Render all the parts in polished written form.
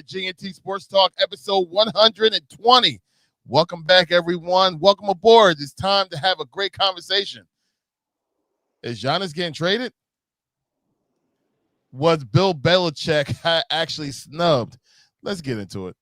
at GNT Sportstalk, episode 120. Welcome back, everyone. Welcome aboard. It's time to have a great conversation. Is Giannis getting traded? Was Bill Belichick actually snubbed? Let's get into it.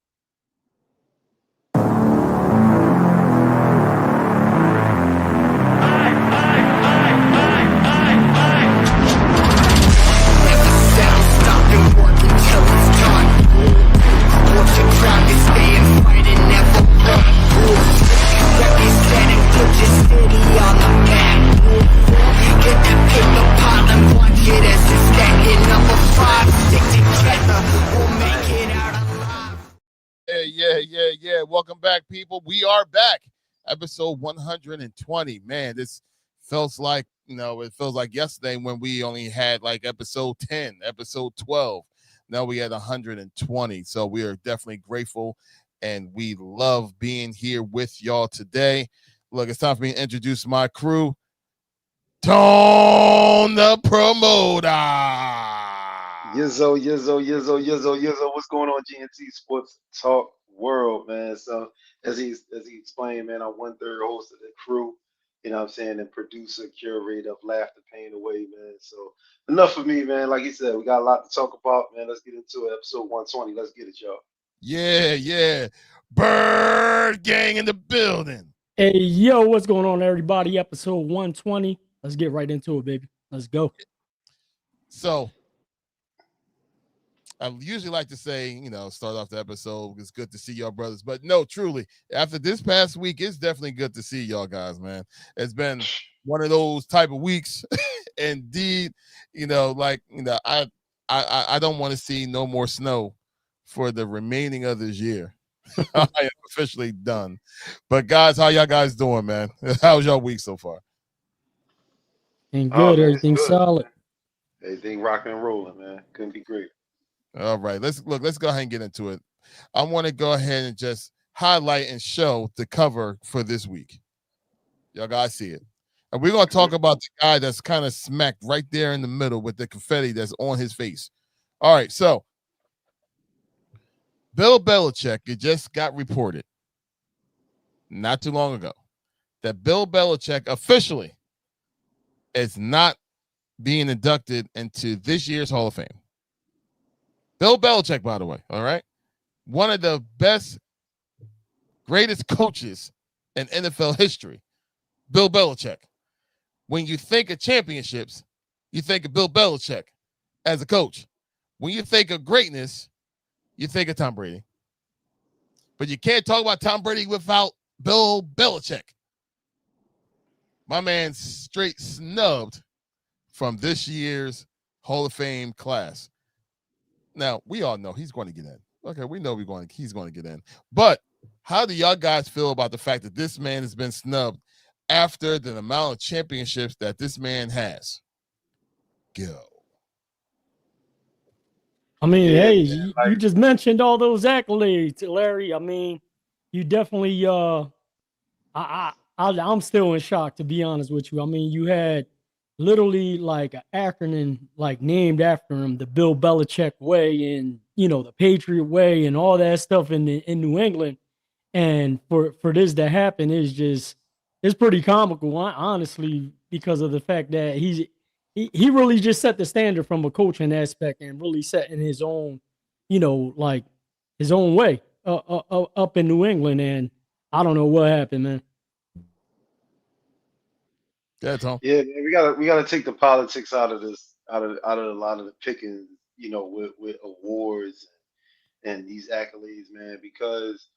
Yeah. Welcome back, people. We are back. Episode 120. Man, this feels like, it feels like yesterday when we only had like episode 10, episode 12. Now we had 120. So we are definitely grateful and we love being here with y'all today. Look, it's time for me to introduce my crew. Tone the Promoter. Yizzo. What's going on, GNT Sports Talk World, man? So as he explained, man, I'm 1/3 host of the crew, you know what I'm saying, and producer, curator of Laughter, Pain Away, man. So enough of me, man. Like he said, we got a lot to talk about, man. Let's get into it. Episode 120. Let's get it, y'all. Yeah. Bird gang in the building. Hey, yo, what's going on, everybody? Episode 120. Let's get right into it, baby. Let's go. So, I usually like to say, start off the episode, it's good to see y'all brothers. But no, truly, after this past week, it's definitely good to see y'all guys, man. It's been one of those type of weeks. Indeed, I don't want to see no more snow for the remaining of this year. I am officially done. But guys, how y'all guys doing, man? How's y'all week so far? And good, everything's good, solid. Man. Everything rocking and rolling, man. Couldn't be great. All right, let's go ahead and get into it. I want to go ahead and just highlight and show the cover for this week. Y'all guys see it. And we're going to talk about the guy that's kind of smacked right there in the middle with the confetti that's on his face. All right, so Bill Belichick, it just got reported not too long ago that Bill Belichick officially is not being inducted into this year's Hall of Fame. Bill Belichick, by the way, all right? One of the best, greatest coaches in NFL history, Bill Belichick. When you think of championships, you think of Bill Belichick as a coach. When you think of greatness, you think of Tom Brady. But you can't talk about Tom Brady without Bill Belichick. My man straight snubbed from this year's Hall of Fame class. Now, we all know he's going to get in. Okay, we know he's going to get in. But how do y'all guys feel about the fact that this man has been snubbed after the amount of championships that this man has? Go. I mean, you just mentioned all those accolades, Larry. I mean, you definitely I'm still in shock, to be honest with you. I mean, you had literally like an acronym like named after him, the Bill Belichick way, and the Patriot way, and all that stuff in New England. And for this to happen it's pretty comical, honestly, because of the fact that he really just set the standard from a coaching aspect and really setting his own, like his own way up in New England. And I don't know what happened, man. Yeah, Tom. Yeah, man, we gotta take the politics out of this, out of a lot of the picking, with awards and these accolades, man, because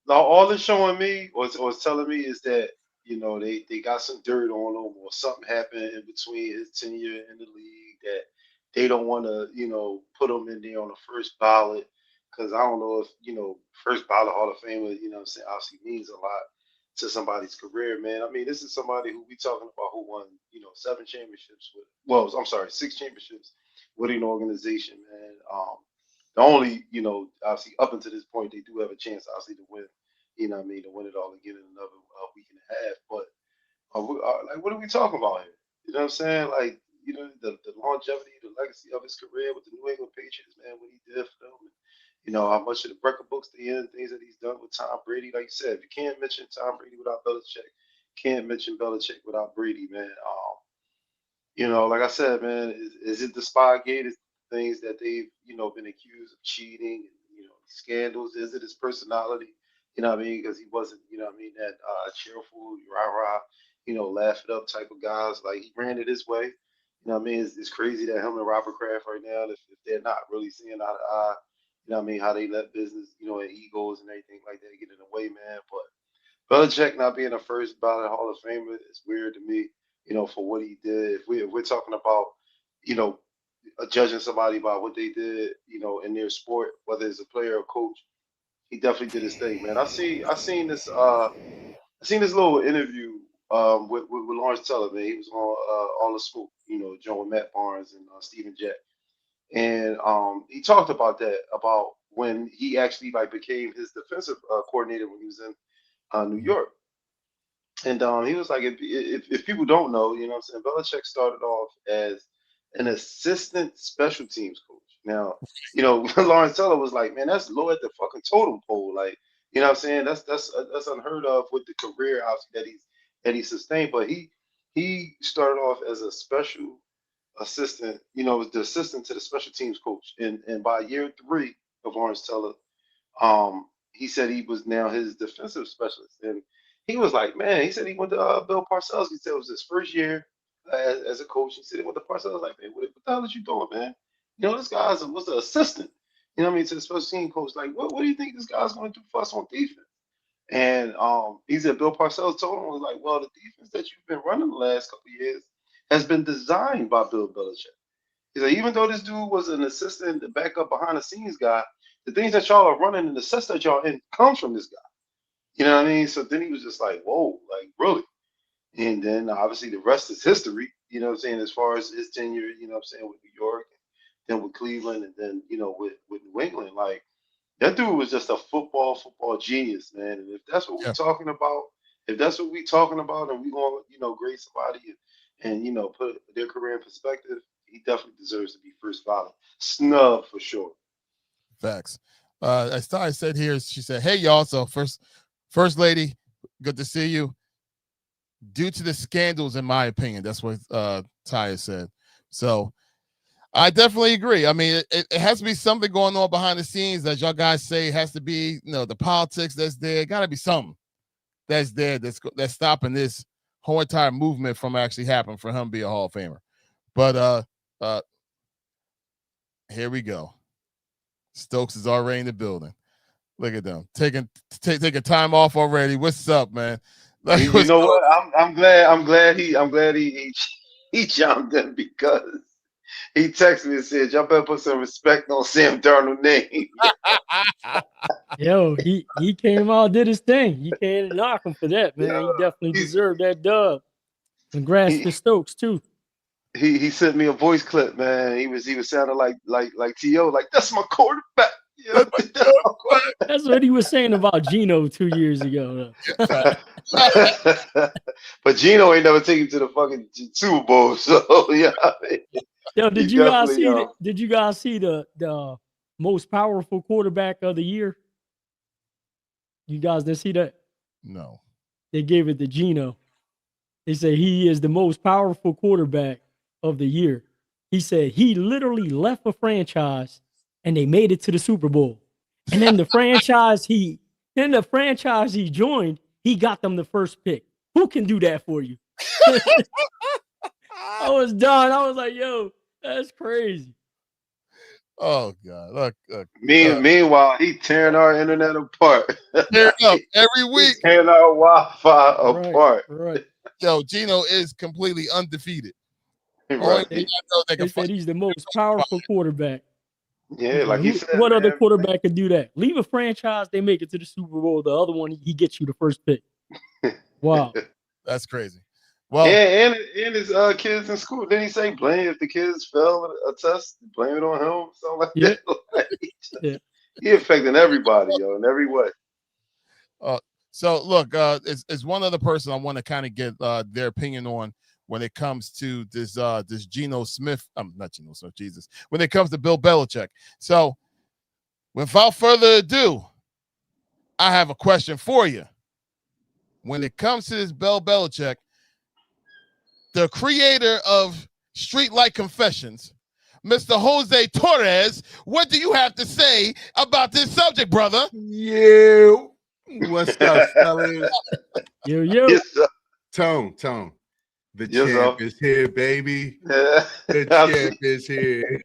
all it's showing me or it's telling me is that they got some dirt on him or something happened in between his tenure in the league that they don't want to put him in there on the first ballot, because I don't know if first ballot Hall of Famer, what I'm saying, obviously means a lot to somebody's career, man. I mean, this is somebody who we talking about who won 7 championships with, well, I'm sorry, 6 championships with an organization, man. The only, obviously up until this point, they do have a chance, obviously, to win, to win it all again in another week and a half. But like, what are we talking about here? You know what I'm saying? Like, the longevity, the legacy of his career with the New England Patriots, man, what he did for them, how much of the record books the end things that he's done with Tom Brady. Like you said, you can't mention Tom Brady without Belichick. Can't mention Belichick without Brady, man. Like I said, man, is it the Spygate? Is it things that they've, been accused of cheating and, scandals? Is it his personality? You know what I mean? Because he wasn't, that cheerful, rah rah, laugh it up type of guys. Like he ran it his way. You know what I mean? It's crazy that him and Robert Kraft right now, if they're not really seeing eye to eye, you know what I mean, how they let business, and egos and everything like that get in the way, man. But Belichick not being a first ballot Hall of Famer is weird to me, for what he did. If we're talking about, you know, judging somebody by what they did, in their sport, whether it's a player or coach, he definitely did his thing, man. I seen this little interview with Lawrence Teller, man. He was on All the Scoop, Joe and Matt Barnes and Stephen Jack. And he talked about that, about when he actually like became his defensive coordinator when he was in New York. And he was like, if people don't know, what I'm saying, Belichick started off as an assistant special teams coach. Now, Lawrence Teller was like, man, that's low at the fucking totem pole. Like, what I'm saying, that's unheard of with the career obviously that he sustained. But he started off as a special assistant, was the assistant to the special teams coach. And by year 3 of Lawrence Teller, he said he was now his defensive specialist. And he was like, man, he said he went to Bill Parcells. He said it was his first year as a coach. He said he went to Parcells. Like, man, what the hell is you doing, man? This guy was the assistant, to the special team coach. Like, what do you think this guy's going to do for us on defense? And he said Bill Parcells told him, was like, well, the defense that you've been running the last couple of years has been designed by Bill Belichick. He said, even though this dude was an assistant, the backup behind the scenes guy, the things that y'all are running and the sets that y'all in comes from this guy. You know what I mean? So then he was just like, whoa, like really? And then obviously the rest is history, what I'm saying, as far as his tenure, what I'm saying, with New York, and then with Cleveland, and then, with New England. Like, that dude was just a football genius, man. And if that's what we're Yeah. talking about, and we going to, grade somebody and put their career in perspective, he definitely deserves to be first ballot. Snub for sure. Facts. As Ty said here, she said, hey, y'all. So First Lady, good to see you. Due to the scandals, in my opinion, that's what Ty said. So I definitely agree. I mean, it has to be something going on behind the scenes, as y'all guys say. It has to be, the politics that's there. Got to be something that's there that's stopping this whole entire movement from actually happening for him to be a Hall of Famer. But here we go. Stokes is already in the building. Look at them taking time off already. What's up, man? Like, you know what? I'm glad he jumped in, because he texted me and said, y'all better put some respect on Sam Darnold's name. Yo, he came out, did his thing. You can't knock him for that, man. He definitely deserved that dub. Congrats to Stokes too. He sent me a voice clip, man. He was sounding like T.O., like, that's my quarterback. Yeah, that's what he was saying about Geno 2 years ago. But Geno ain't never taken to the fucking Super Bowl, so yeah. Yo, did you guys see the most powerful quarterback of the year? You guys didn't see that? No. They gave it to Geno. They say he is the most powerful quarterback of the year. He said he literally left a franchise and they made it to the Super Bowl. And then the franchise he joined, he got them the first pick. Who can do that for you? I was done. I was like, yo, that's crazy. Oh God! Look. Meanwhile, he tearing our internet apart. Tearing up every week. Tearing our Wi-Fi apart. Right. Yo, Geno is completely undefeated. Right. They said he's the most powerful quarterback. Yeah, like he said. What other quarterback could do that? Leave a franchise, they make it to the Super Bowl. The other one, he gets you the first pick. Wow. That's crazy. Well, and his kids in school. Didn't he say blame if the kids fail a test, blame it on him? Something like that. Like, he affecting everybody, yo, in every way. So look, it's one other person I want to kind of get their opinion on when it comes to this Geno Smith. Not Geno Smith, Jesus. When it comes to Bill Belichick. So Without further ado, I have a question for you. When it comes to this Bill Belichick, the creator of Streetlight Confessions, Mr. Jose Torres, what do you have to say about this subject, brother? Yeah. What's up, fellas? Yo. Yes, sir. Tone. The Yes, champ sir. is here, baby. Yeah. The champ is here.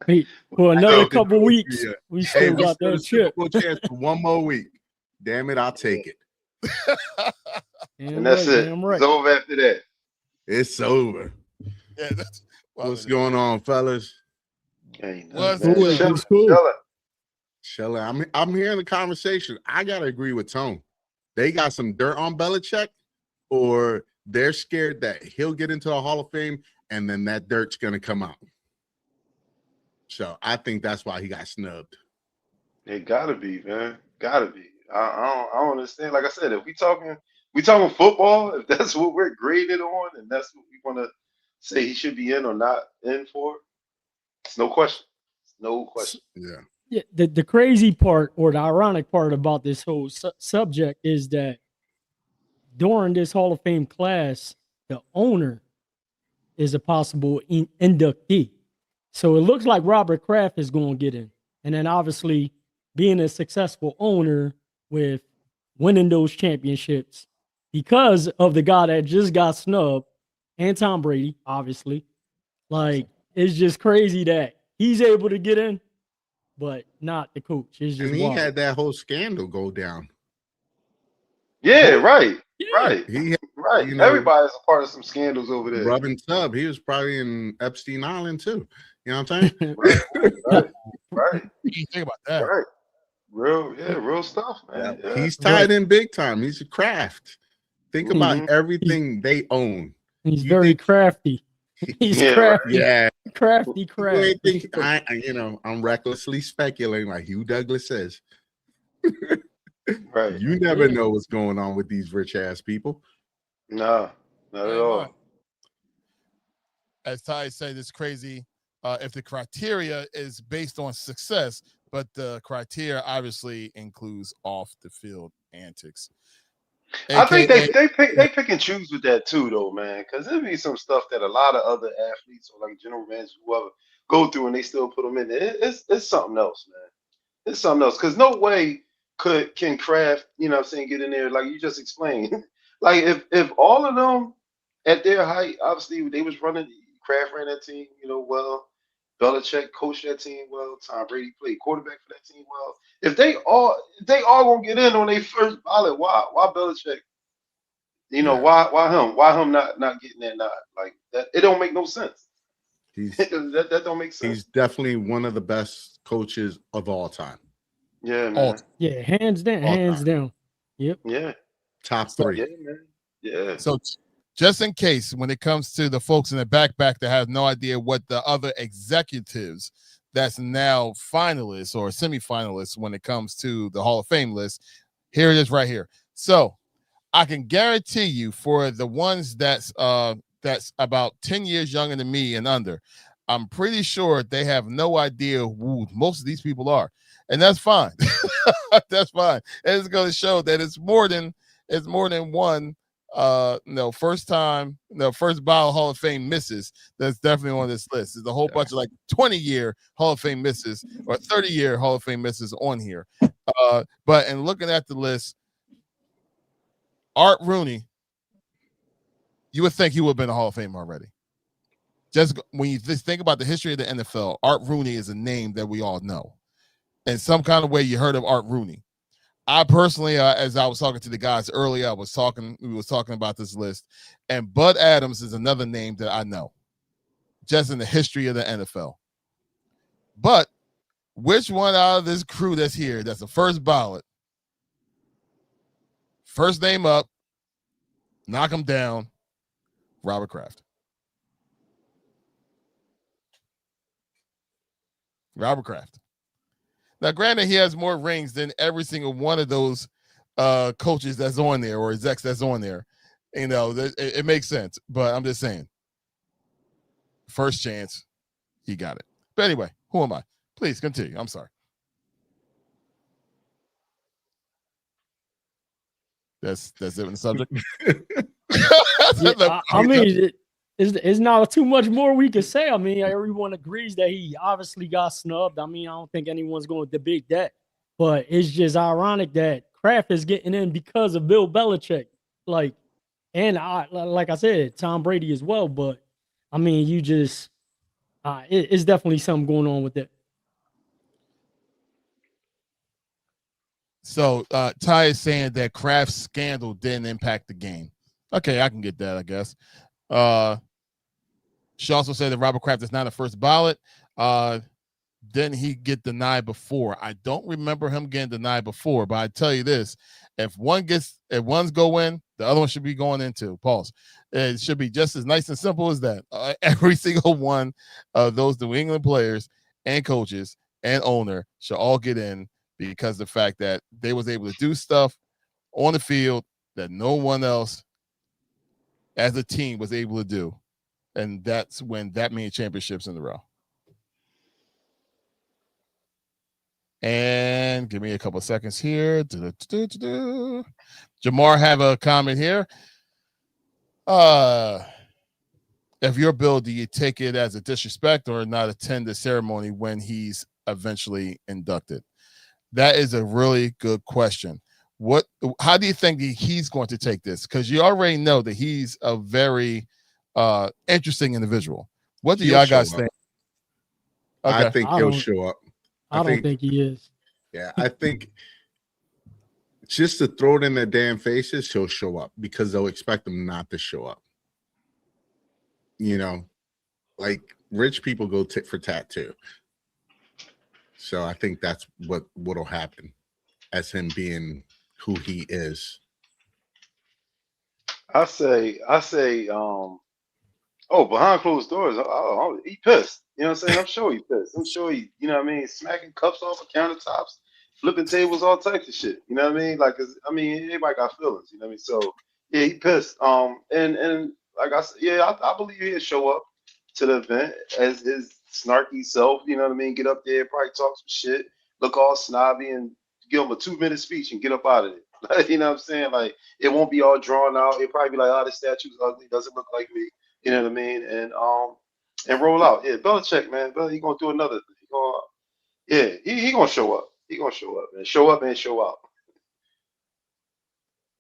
Wait, for another Nothing couple close weeks, to you. we Hey, still we got still the that Super chip. Bowl chance for one more week. Damn it, I'll take it. And that's it. Damn right. It's over after that. It's over. Yeah, What's going on, fellas? Ain't What's nothing, man. good? What's cool? Shella, I'm hearing the conversation. I gotta agree with Tone. They got some dirt on Belichick, or they're scared that he'll get into a Hall of Fame and then that dirt's gonna come out. So I think that's why he got snubbed. It gotta be, man. Gotta be. I don't understand. Like I said, if we talking football, if that's what we're graded on, and that's what we want to say he should be in or not in for, it's no question. It's no question. Yeah. Yeah, the crazy part or the ironic part about this whole subject is that during this Hall of Fame class, the owner is a possible inductee. So it looks like Robert Kraft is going to get in. And then obviously being a successful owner with winning those championships because of the guy that just got snubbed and Tom Brady, obviously. Like, it's just crazy that he's able to get in, but not the coach. It's just And he wild. had that whole scandal go down. Yeah, right. Yeah. Right. He had, Right. you know, Everybody's a part of some scandals over there. rubbing sub. He was probably in Epstein Island too. You know what I'm saying? Right. Right. You think about that? Right. Real stuff, man. Yeah. He's tied in big time. He's a craft. Think about Mhm. everything they own. He's You very think- crafty. He's Yeah, crafty. Yeah. Crafty. You ain't think I'm recklessly speculating like Hugh Douglas says. Right. You never know what's going on with these rich ass people. No, not at all. As Ty said, it's crazy if the criteria is based on success, but the criteria obviously includes off the field antics. I think AKA they pick and choose with that too, though, man. Because there be some stuff that a lot of other athletes or like general managers, whoever, go through and they still put them in there. It's something else, man. It's something else. Because no way can Kraft, you know what I'm saying, get in there like you just explained. Like if all of them at their height, obviously they was running, Kraft ran that team, you know, well. Belichick coached that team well. Tom Brady played quarterback for that team well. If they all gonna get in on their first ballot, why Belichick? You know, Yeah. why him not getting that nod? Like that, it don't make no sense. He's that don't make sense. he's definitely one of the best coaches of all time. Yeah, man. Yeah, hands down. All Hands time. down. Yep. Yeah, Top three. yeah, man. Yeah. So just in case, when it comes to the folks in the back that have no idea what the other executives that's now finalists or semifinalists when it comes to the Hall of Fame list, here it is right here. So I can guarantee you for the ones that's about 10 years younger than me and under, I'm pretty sure they have no idea who most of these people are. And that's fine. That's fine. And it's going to show that it's more than one first ballot Hall of Fame misses. That's definitely on this list. There's a whole bunch of like 20-year Hall of Fame misses or 30-year Hall of Fame misses on here. But in looking at the list, Art Rooney, you would think he would have been a Hall of Fame already. Just when you just think about the history of the NFL, Art Rooney is a name that we all know. In some kind of way, you heard of Art Rooney. I personally, as I was talking to the guys earlier, we was talking about this list, and Bud Adams is another name that I know, just in the history of the NFL. But which one out of this crew that's here, that's the first ballot, first name up, knock him down, Robert Kraft. Robert Kraft. Now, granted, he has more rings than every single one of those coaches that's on there or execs that's on there. You know, it makes sense. But I'm just saying, first chance, he got it. But anyway, who am I? Please continue. I'm sorry. That's it in the subject. Yeah, I mean, it's not too much more we can say. I mean, everyone agrees that he obviously got snubbed. I mean, I don't think anyone's going to debate that. But it's just ironic that Kraft is getting in because of Bill Belichick. Like, and like I said, Tom Brady as well. But I mean, you just it's definitely something going on with it. So Ty is saying that Kraft's scandal didn't impact the game. Okay, I can get that, I guess. She also said that Robert Kraft is not a first ballot. Didn't he get denied before? I don't remember him getting denied before, but I tell you this: if one's go in, the other one should be going into. Pause. It should be just as nice and simple as that. Every single one of those New England players and coaches and owner should all get in because of the fact that they was able to do stuff on the field that no one else as a team was able to do. And that's when that many championships in a row. And give me a couple of seconds here. Jamar have a comment here. If you're Bill, do you take it as a disrespect or not attend the ceremony when he's eventually inducted? That is a really good question. How do you think he's going to take this? Because you already know that he's a very interesting individual. What do y'all guys think? Okay. I think he'll show up. I don't think he is. Yeah, I think just to throw it in their damn faces, he'll show up because they'll expect him not to show up. You know, like rich people go tit for tat too. So I think that's what'll happen as him being who he is. I say, behind closed doors, he pissed. You know what I'm saying? I'm sure he pissed. I'm sure he, you know what I mean, smacking cups off of countertops, flipping tables, all types of shit. You know what I mean? Like, everybody got feelings. You know what I mean? So yeah, he pissed. And like I said, yeah, I believe he'll show up to the event as his snarky self. You know what I mean? Get up there, probably talk some shit, look all snobby, and give him a 2-minute speech and get up out of it. You know what I'm saying? Like, it won't be all drawn out. It'll probably be like, oh, this statue's ugly, doesn't look like me. You know what I mean? And roll out. Yeah, Belichick, man. He gonna do another. He gonna show up. He gonna show up and show out.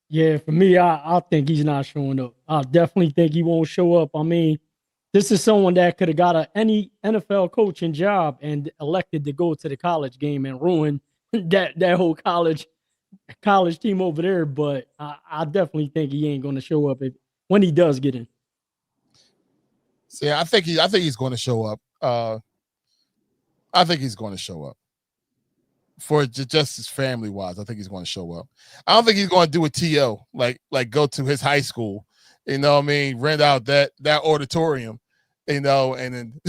Yeah, for me, I think he's not showing up. I definitely think he won't show up. I mean, this is someone that could have got any NFL coaching job and elected to go to the college game and ruin that whole college team over there. But I definitely think he ain't gonna show up when he does get in. So yeah, I think he's going to show up. I think he's going to show up for just his family wise. I think he's going to show up. I don't think he's going to do a TO like go to his high school, you know what I mean, rent out that auditorium, you know, and then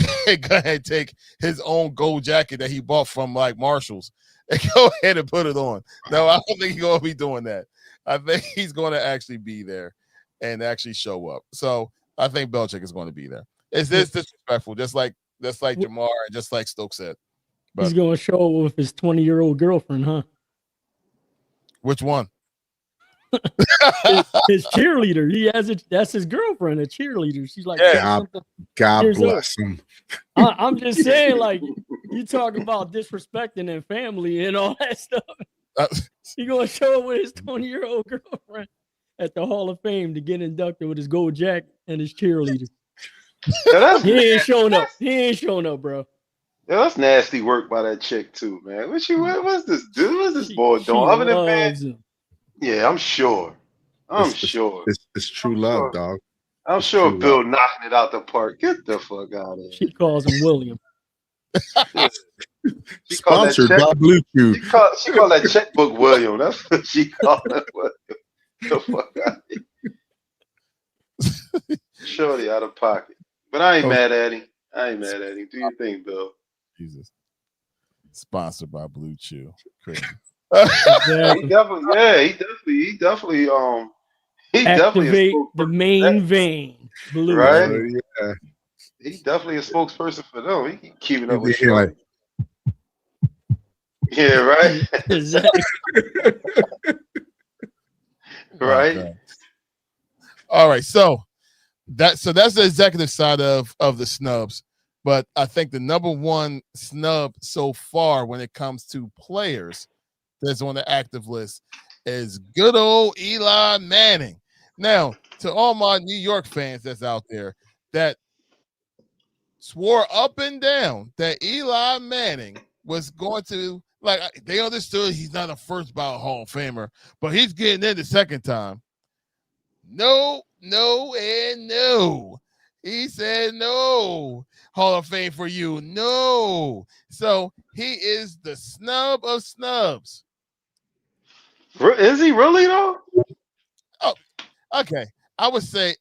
go ahead and take his own gold jacket that he bought from like Marshall's and go ahead and put it on. No, I don't think he's going to be doing that. I think he's going to actually be there and actually show up. So I think Belichick is going to be there. It's disrespectful, just like Jamar and just like Stokes said. But he's going to show up with his 20-year-old girlfriend, huh? Which one? his cheerleader. That's his girlfriend, a cheerleader. She's like, God bless him. I'm just saying, like, you talk about disrespecting and family and all that stuff. He going to show up with his 20-year-old girlfriend at the Hall of Fame to get inducted with his gold jacket and his cheerleader. He ain't showing up. He ain't showing up, bro. Yeah, that's nasty work by that chick too, man. What's this dude? What's this boy doing? Other than man, yeah, I'm sure. It's true love, dog. I'm sure Bill knocking it out the park. Get the fuck out of here. She calls him William. Sponsored by Blue Chew. She called that checkbook William. That's what she called it. The fuck out of here. Shorty out of pocket. But I ain't mad at him. Do your thing, Bill. Jesus. Sponsored by Blue Chew. He definitely activate the main vein. Blue right? Chew. Yeah. He definitely a spokesperson for them. He keeping up with like, yeah, right. Exactly. Right? God. All right, so that's the executive side of the snubs. But I think the number one snub so far when it comes to players that's on the active list is good old Eli Manning. Now, to all my New York fans that's out there that swore up and down that Eli Manning was going to, like, they understood he's not a first ballot Hall of Famer, but he's getting in the second time. No, no, and no. He said no. Hall of Fame for you. No. So he is the snub of snubs. Is he really though? Oh, okay. I would say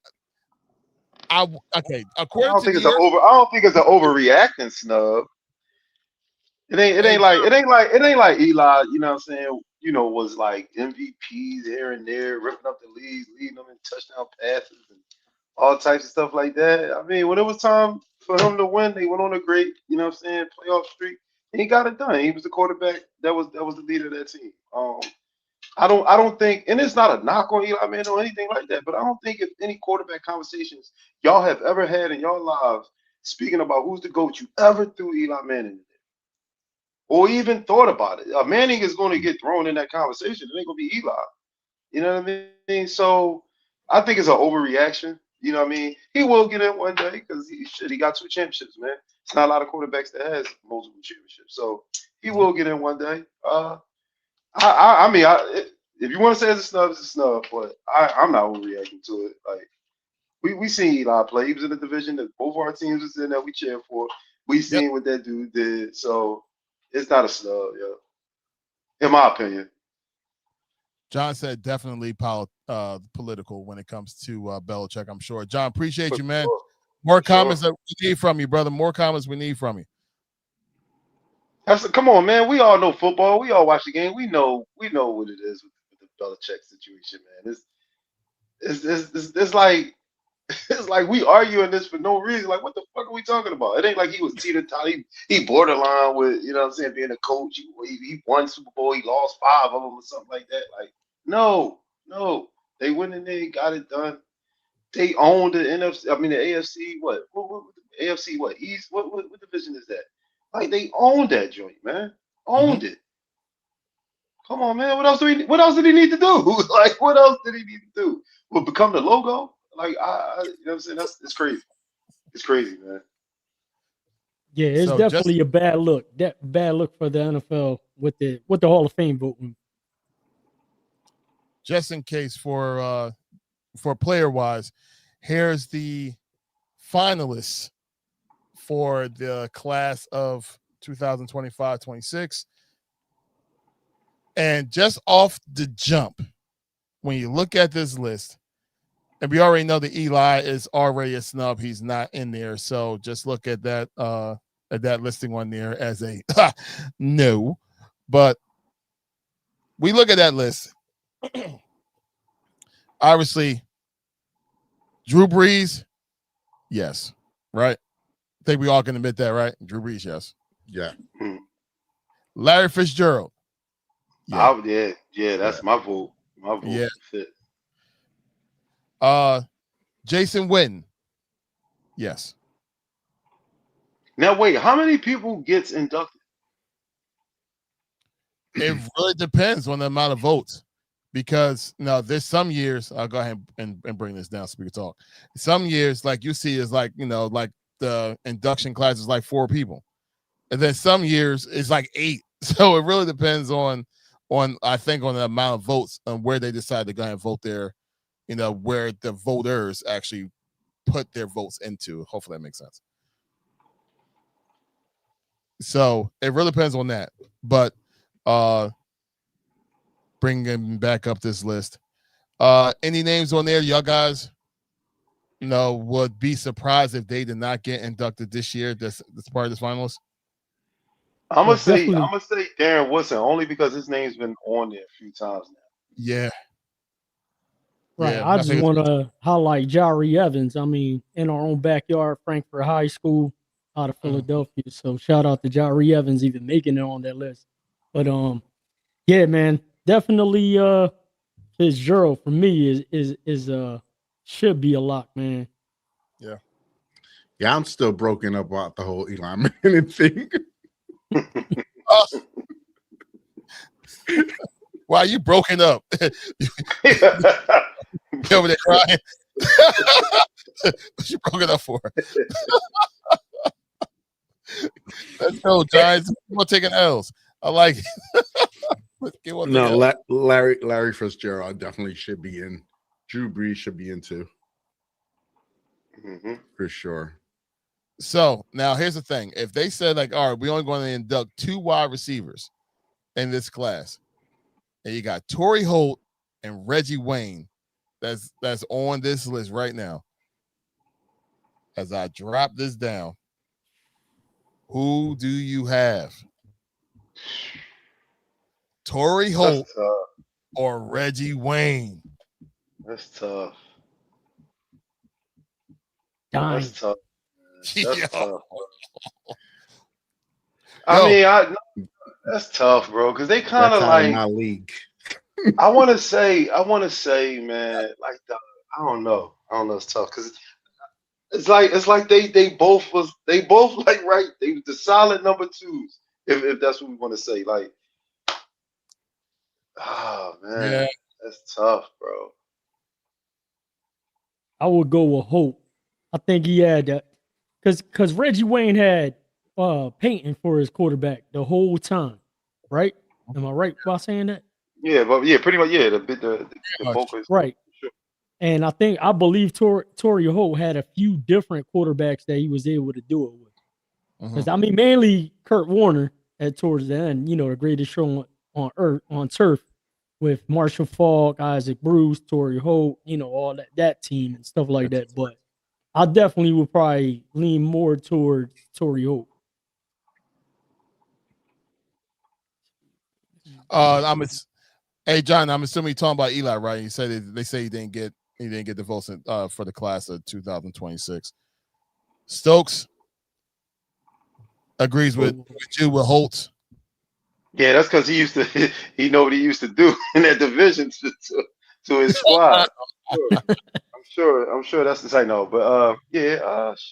okay. I According don't to think New it's an York, over. I don't think it's an overreacting snub. It ain't. It hey, ain't like. It ain't like. It ain't like Eli. You know what I'm saying? You know, was like MVPs here and there, ripping up the leagues, leading them in touchdown passes and all types of stuff like that. I mean, when it was time for him to win, they went on a great, you know what I'm saying, playoff streak. And he got it done. He was the quarterback. That was the leader of that team. I don't think, and it's not a knock on Eli Manning or anything like that, but I don't think if any quarterback conversations y'all have ever had in your lives speaking about who's the GOAT, you ever threw Eli Manning in there or even thought about it. Manning is going to get thrown in that conversation. It ain't going to be Eli. You know what I mean? So I think it's an overreaction. You know what I mean? He will get in one day because he got 2 championships, man. It's not a lot of quarterbacks that has multiple championships. So he will get in one day. I mean, if you want to say it's a snub, it's a snub. But I'm not overreacting to it. Like we seen Eli play. He was in the division that both our teams was in that we cheered for. We yep. seen what that dude did. So it's not a snub, yo. In my opinion. John said definitely political when it comes to Belichick, I'm sure. John, appreciate For you, man. sure. More For sure. comments that we need from you, brother. More comments we need from you. Come on, man. We all know football. We all watch the game. We know what it is with the Belichick situation, man. It's like it's like we arguing this for no reason. Like, what the fuck are we talking about? It ain't like he was teeter-totter. He borderline with, you know what I'm saying, being a coach. He won Super Bowl. He lost 5 of them or something like that. Like, no. They went in there, got it done. They owned the NFC. I mean, the AFC. What AFC? What East? What division is that? Like, they owned that joint, man. Owned it. Come on, man. What else did he need to do? Like, what else did he need to do? Well, become the logo? Like, you know what I'm saying? It's crazy. It's crazy, man. Yeah, it's So definitely a bad look. Bad look for the NFL with the Hall of Fame voting. Just in case for player wise, here's the finalists for the class of 2025-26. And just off the jump, when you look at this list, and we already know that Eli is already a snub, he's not in there. So just look at that listing on there as a no. But we look at that list. Obviously, Drew Brees, yes, right? I think we all can admit that, right? Drew Brees, yes. Yeah. Larry Fitzgerald. Yeah, that's my vote. My vote. Yeah. Fit. Jason Witten. Yes. Now wait, how many people gets inducted? It really depends on the amount of votes. Because there's some years, I'll go ahead and bring this down so we can talk. Some years, like you see, is like, like the induction class is like 4 people. And then some years it's like 8. So it really depends on I think on the amount of votes and where they decide to go ahead and vote their, where the voters actually put their votes into. Hopefully that makes sense. So it really depends on that. But bringing back up this list. Any names on there, y'all guys, would be surprised if they did not get inducted this year. That's part of this finalist. I'm gonna say Definitely. Darren Woodson only because his name's been on there a few times now. Yeah. Right. Yeah, I just want to highlight Jari Evans. I mean, in our own backyard, Frankfurt High School out of Philadelphia. So shout out to Jari Evans even making it on that list. But yeah, man, definitely Fitzgerald for me is should be a lock, man. Yeah, I'm still broken up about the whole Eli Manning thing. Why you broken up? You over there crying? What you broken up for? Let's go, Giants. We're taking L's. I like it. Let's get one. No, Larry Fitzgerald definitely should be in. Drew Brees should be in too. For sure. So now here's the thing. If they said, like, all right, we're only going to induct 2 wide receivers in this class, and you got Torrey Holt and Reggie Wayne that's on this list right now. As I drop this down, who do you have? Torrey Holt or Reggie Wayne? That's tough. Dying. That's tough. Yo. That's tough. I mean, that's tough, bro. Because they kind of That's out like of my league. I want to say, man, like I don't know. It's tough because it's like they both like right. They the solid number 2s. If that's what we want to say, like, oh man, Yeah. that's tough, bro. I would go with Hope. I think he had that because Reggie Wayne had Peyton for his quarterback the whole time, right? Am I right by saying that? Yeah, but yeah, pretty much, yeah. The bulk is Right. sure. And I believe Torrey Holt had a few different quarterbacks that he was able to do it with. Because I mean, mainly Kurt Warner at towards the end, the greatest show on earth on turf with Marshall Faulk, Isaac Bruce, Torrey Holt, all that team and stuff like that. But I definitely would probably lean more towards Torrey Holt. Hey John, I'm assuming you're talking about Eli, right? You said they say he didn't get the votes for the class of 2026. Stokes agrees with you with Holt. Yeah, that's because he know what he used to do in that division to his squad. I'm sure that's the same. No, but shit,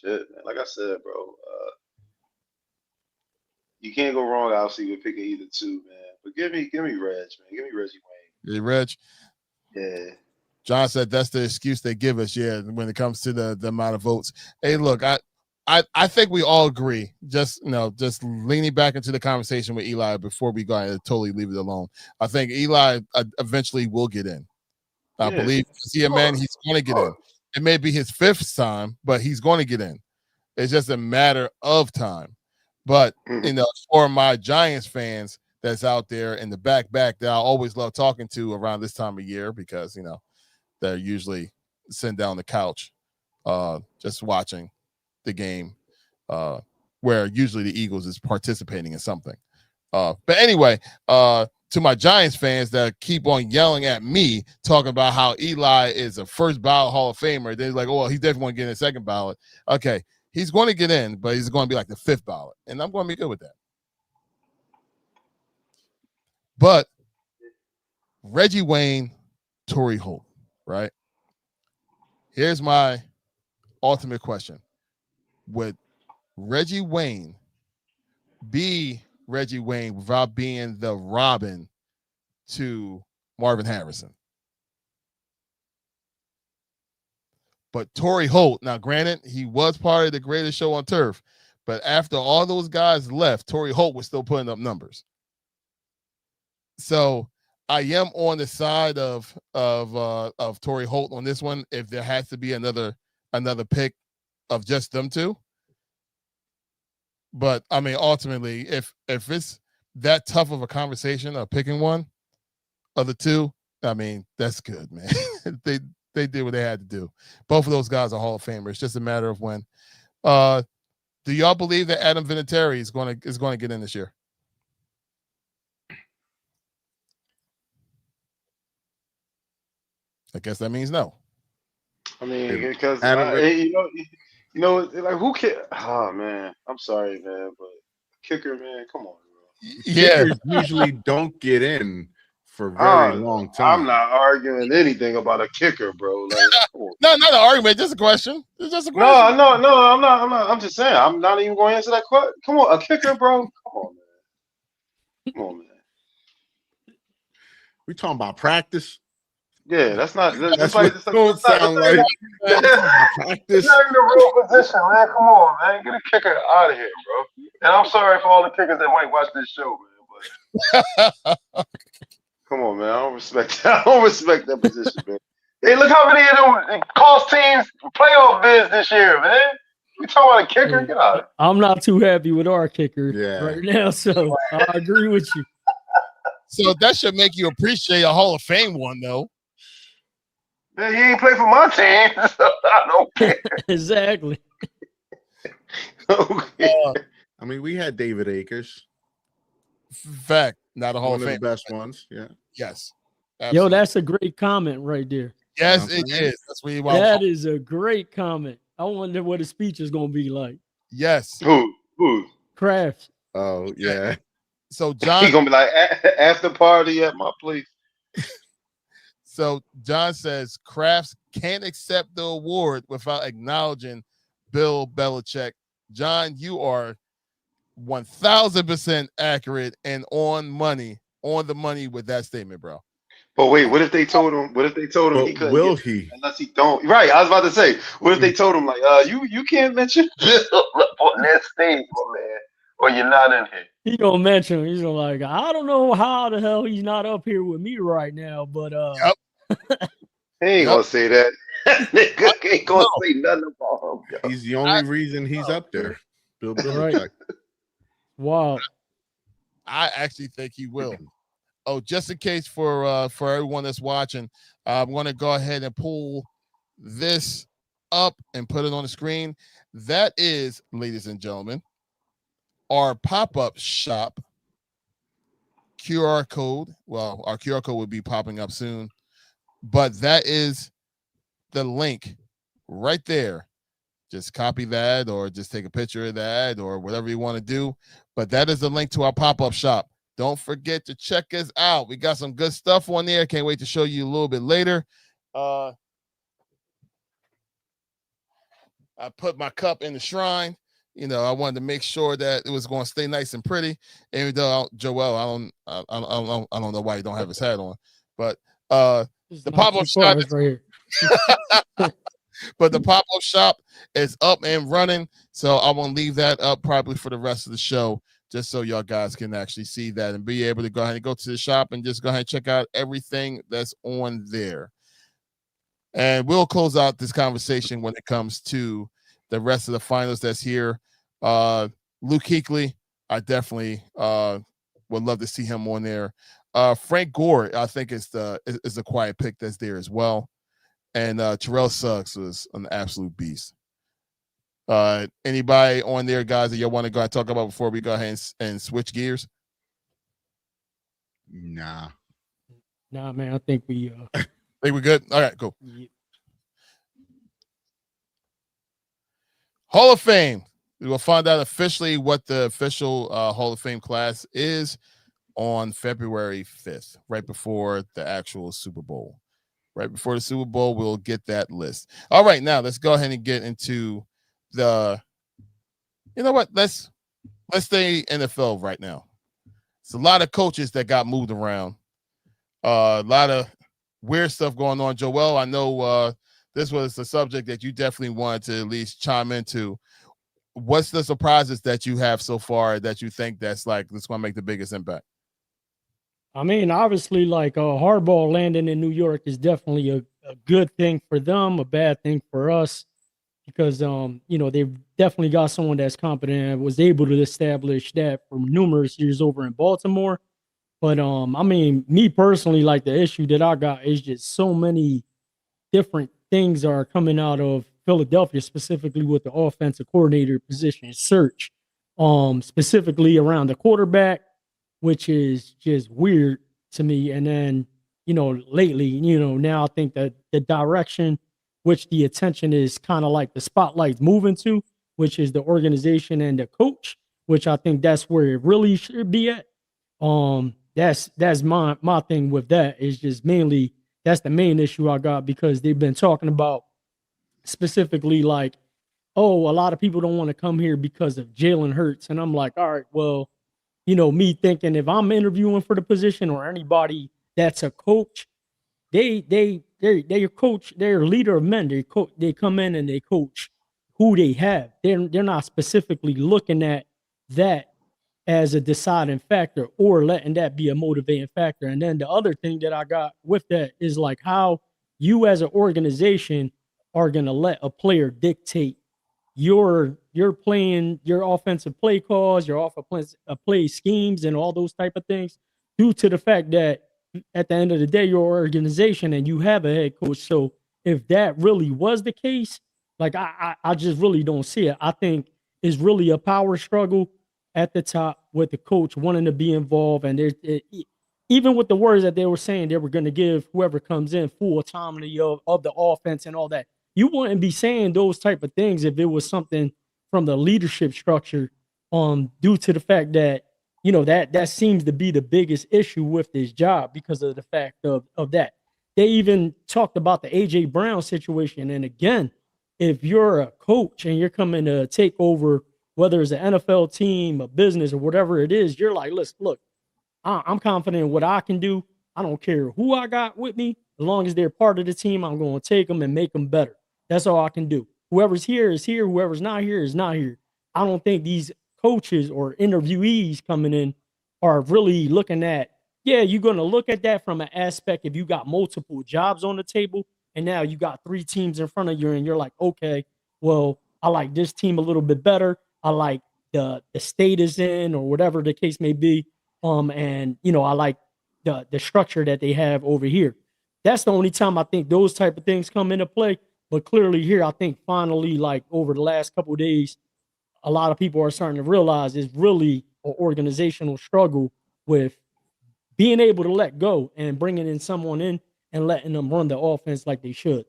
man. Like I said, bro, you can't go wrong. Obviously, with picking either 2, man. But give me Reg, man. Give me Reggie Wayne. Hey, Reg. Yeah. John said that's the excuse they give us. Yeah, when it comes to the amount of votes. Hey, look, I think we all agree. Just leaning back into the conversation with Eli before we go and totally leave it alone. I think Eli eventually will get in. I believe man, he's going to get in. It may be his 5th time, but he's going to get in. It's just a matter of time. But for my Giants fans that's out there in the back that I always love talking to around this time of year because they're usually sitting down on the couch, just watching the game, where usually the Eagles is participating in something. But anyway, to my Giants fans that keep on yelling at me, talking about how Eli is a first ballot Hall of Famer, they're like, oh, he's definitely going to get in a second ballot. Okay, he's going to get in, but he's going to be like the 5th ballot, and I'm going to be good with that. But Reggie Wayne, Torrey Holt, right? Here's my ultimate question. Would Reggie Wayne be Reggie Wayne without being the Robin to Marvin Harrison? But Torrey Holt, now granted, he was part of the greatest show on turf, but after all those guys left, Torrey Holt was still putting up numbers. So I am on the side of Torrey Holt on this one. If there has to be another pick of just them 2, but I mean, ultimately, if it's that tough of a conversation of picking one of the 2, I mean, that's good, man. They did what they had to do. Both of those guys are Hall of Famers. It's just a matter of when. Do y'all believe that Adam Vinatieri is going to get in this year? I guess that means no. I mean, because like who can? Oh man, I'm sorry, man, but kicker, man, come on, bro. Yeah, Kickers usually don't get in for a very long time. I'm not arguing anything about a kicker, bro. Like, No, not an argument, just a question. It's just a question. no, I'm not. I'm just saying. I'm not even going to answer that question. Come on, a kicker, bro. Come on, man. We talking about practice? Yeah, that's not. That's what it don't sound like. Practice. It's not in the real position, man. Come on, man. Get a kicker out of here, bro. And I'm sorry for all the kickers that might watch this show, man. But come on, man. I don't respect that. I don't respect that position, man. Hey, look how many of them cost teams playoff bids this year, man. You talking about a kicker? Get out of it. I'm not too happy with our kicker Yeah. right now, so I agree with you. So that should make you appreciate a Hall of Fame one, though. Man, he ain't play for my team, so I don't care. Exactly. Okay. I mean, we had David Akers. Fact, not a Hall One of of Fame. the best ones. Yeah. Yes. Yo, Absolutely. that's a great comment right there. Yes, You know it what I'm saying? is. That's what you want. That is a great comment. I wonder what the speech is going to be like. Yes. Who? Crafts. Oh, yeah. So He John. gonna be like after party at my place. So John says Crafts can't accept the award without acknowledging Bill Belichick. John, you are 1,000% accurate and on the money with that statement, bro. But wait, what if they told him? What if they told him he But couldn't? will get he? unless he don't. Right, I was about to say. What if they told him like, you can't mention Bill on that stage, my man, or you're not in here. He gonna mention him. He's gonna like, I don't know how the hell he's not up here with me right now, but Yep. He ain't gonna say that. Nigga ain't gonna say nothing about him. Yo. He's the only reason he's up there. Bill Right. Belichick. wow. I actually think he will. Oh, just in case for everyone that's watching, I'm going to go ahead and pull this up and put it on the screen. That is, ladies and gentlemen, our pop-up shop QR code. Well, our QR code will be popping up soon, but that is the link right there. Just copy that or just take a picture of that or whatever you want to do. But that is the link to our pop-up shop. Don't forget to check us out. We got some good stuff on there. Can't wait to show you a little bit later. I put my cup in the shrine. You know, I wanted to make sure that it was going to stay nice and pretty. Even though Joel, I don't know why he don't have his hat on, but the pop-up shop is right here. but the pop-up shop is up and running. So I'm gonna leave that up probably for the rest of the show, just so y'all guys can actually see that and be able to go ahead and go to the shop and just go ahead and check out everything that's on there. And we'll close out this conversation when it comes to the rest of the finals that's here. Luke Kuechly, I definitely would love to see him on there. Frank Gore, I think is a quiet pick that's there as well. And Terrell Suggs was an absolute beast. Anybody on there, guys, that y'all want to go ahead and talk about before we go ahead and switch gears? Nah, man, I think we think we're good. All right, cool. yeah. Hall of Fame. We will find out officially what the official Hall of Fame class is on February 5th, right before the actual Super Bowl. Right before the Super Bowl, we'll get that list. All right, now let's go ahead and get into the. You know what? Let's stay NFL right now. It's a lot of coaches that got moved around. A lot of weird stuff going on. Joel, I know this was a subject that you definitely wanted to at least chime into. What's the surprises that you have so far that you think that's going to make the biggest impact? I mean, obviously, like Harbaugh landing in New York is definitely a good thing for them, a bad thing for us, because they've definitely got someone that's competent and was able to establish that for numerous years over in Baltimore. But I mean, me personally, like the issue that I got is just so many different things are coming out of Philadelphia, specifically with the offensive coordinator position search, specifically around the quarterback, which is just weird to me. And then, lately, now I think that the direction which the attention is kind of like the spotlight's moving to, which is the organization and the coach, which I think that's where it really should be at. that's my thing with that is just mainly that's the main issue I got because they've been talking about specifically like, oh, a lot of people don't want to come here because of Jalen Hurts. And I'm like, all right, well, me thinking if I'm interviewing for the position or anybody that's a coach, they're coach, they're a leader of men. They come in and they coach who they have. They're not specifically looking at that as a deciding factor or letting that be a motivating factor. And then the other thing that I got with that is like how you as an organization are gonna let a player dictate your playing your offensive play calls, your offensive play schemes, and all those type of things, due to the fact that at the end of the day, your organization and you have a head coach. So if that really was the case, like I just really don't see it. I think it's really a power struggle at the top with the coach wanting to be involved, and even with the words that they were saying, they were going to give whoever comes in full autonomy of the offense and all that. You wouldn't be saying those type of things if it was something from the leadership structure, due to the fact that that seems to be the biggest issue with this job because of the fact of that. They even talked about the AJ Brown situation, and again, if you're a coach and you're coming to take over, whether it's an NFL team, a business, or whatever it is, you're like, listen, look, I'm confident in what I can do. I don't care who I got with me. As long as they're part of the team, I'm going to take them and make them better. That's all I can do. Whoever's here is here. Whoever's not here is not here. I don't think these coaches or interviewees coming in are really looking at, yeah, you're going to look at that from an aspect if you got multiple jobs on the table and now you got 3 teams in front of you and you're like, okay, well, I like this team a little bit better. I like the state is in or whatever the case may be. And I like the structure that they have over here. That's the only time I think those type of things come into play. But clearly here, I think finally, like over the last couple of days, a lot of people are starting to realize it's really an organizational struggle with being able to let go and bringing in someone in and letting them run the offense like they should.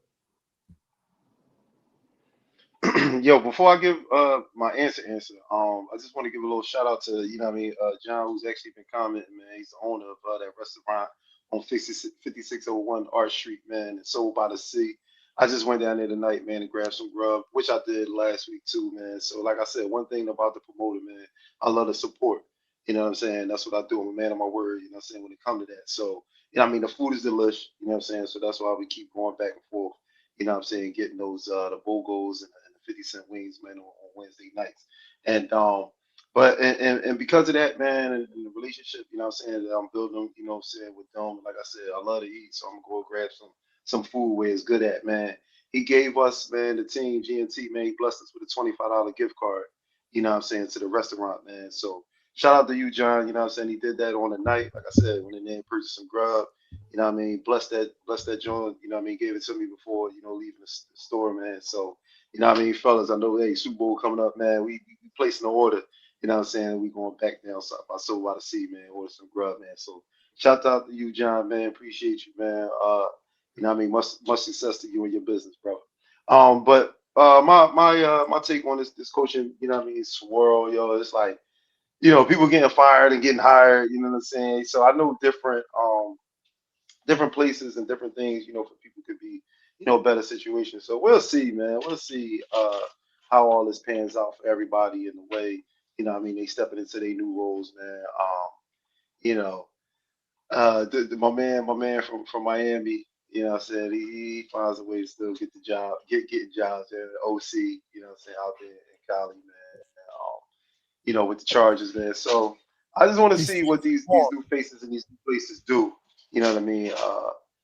Yo, before I give my answer, I just want to give a little shout out to John, who's actually been commenting, man. He's the owner of that restaurant on 5601 Art Street, man, and Sold by the Sea. I just went down there tonight, man, and grabbed some grub, which I did last week too, man. So like I said, one thing about the promoter, man, I love the support. You know what I'm saying? That's what I do. I'm a man of my word, you know what I'm saying, when it comes to that. So, the food is delicious, you know what I'm saying? So that's why we keep going back and forth, you know what I'm saying, getting those the BOGOs and the 50-cent wings, man, on Wednesday nights. And but and because of that, man, and the relationship, you know what I'm saying, that I'm building, you know what I'm saying, with them, like I said, I love to eat, so I'm gonna go grab some food where it's good at, man. He gave us, man, the team GNT, man, he blessed us with a $25 gift card, you know what I'm saying, to the restaurant, man. So shout out to you, John, you know what I'm saying? He did that on the night, like I said, when the name purchased some grub, you know what I mean, bless that joint, you know what I mean, gave it to me before, leaving the store, man. So, you know what I mean, fellas, I know, hey, Super Bowl coming up, man. We placing the order, you know what I'm saying? We going back down south by Soul by the Sea, man, order some grub, man. So shout out to you, John, man. Appreciate you, man. You know what I mean? Much success to you and your business, bro. But my take on this coaching, you know what I mean, swirl, yo, it's like, people getting fired and getting hired, you know what I'm saying? So I know different places and different things, for people could be, better situations. So we'll see, man. We'll see how all this pans out for everybody in the way, what I mean, they stepping into their new roles, man. You know, my man from Miami, I said he finds a way to still get the job, getting jobs there, OC, you know what I'm saying, out there in Cali, man. With the Chargers, man. So I just want to see what these new faces and these new places do. You know what I mean?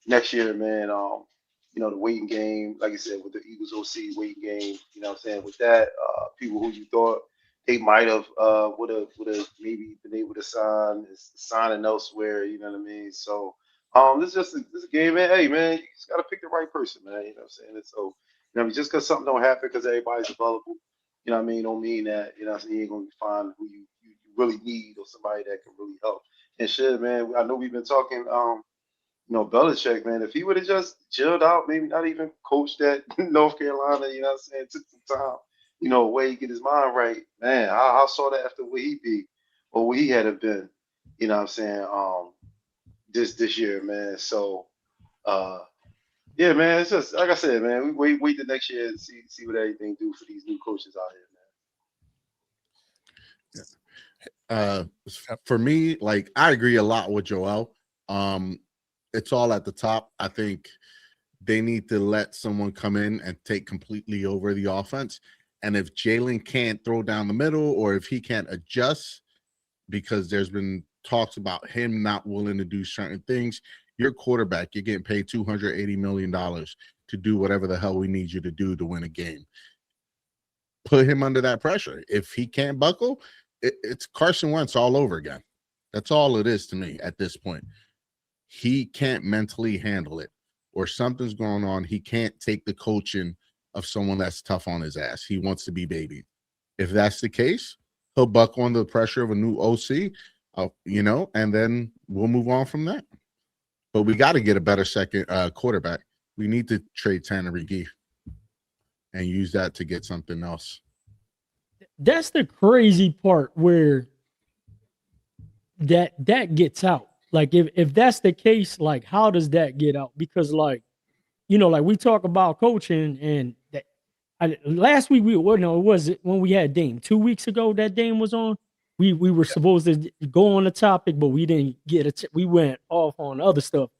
Next year, man. The waiting game, like I said, with the Eagles OC waiting game. You know what I'm saying? With that, people who you thought they might have would have maybe been able to is signing elsewhere. You know what I mean? So this is this a game, man. Hey, man, you just gotta pick the right person, man. You know what I'm saying? And so, just because something don't happen because everybody's available, you know what I mean, don't mean that, what I'm saying, you ain't gonna find who you really need or somebody that can really help. And shit, man, I know we've been talking, Belichick, man, if he would have just chilled out, maybe not even coached at North Carolina, you know what I'm saying, took some time, away, get his mind right, man, I saw that after where he be or where he had have been. You know what I'm saying? This year, man. So yeah, man, it's just like I said, man, we wait the next year and see what everything do for these new coaches out here, For me, like I agree a lot with Joel. It's all at the top. I think they need to let someone come in and take completely over the offense. And if Jalen can't throw down the middle, or if he can't adjust, because there's been talks about him not willing to do certain things, your quarterback, you're getting paid $280 million to do whatever the hell we need you to do to win a game. Put him under that pressure. If he can't buckle, it's Carson Wentz all over again. That's all it is to me at this point. He can't mentally handle it, or something's going on. He can't take the coaching of someone that's tough on his ass. He wants to be babied. If that's the case, he'll buckle under the pressure of a new OC, and then we'll move on from that. But we got to get a better second quarterback. We need to trade Tanner McGee and use that to get something else. That's the crazy part where that gets out. Like if that's the case, like how does that get out? Because like we talk about coaching, and last week was it when we had Dame 2 weeks ago that Dame was on. We were supposed to go on the topic, but we didn't get we went off on other stuff.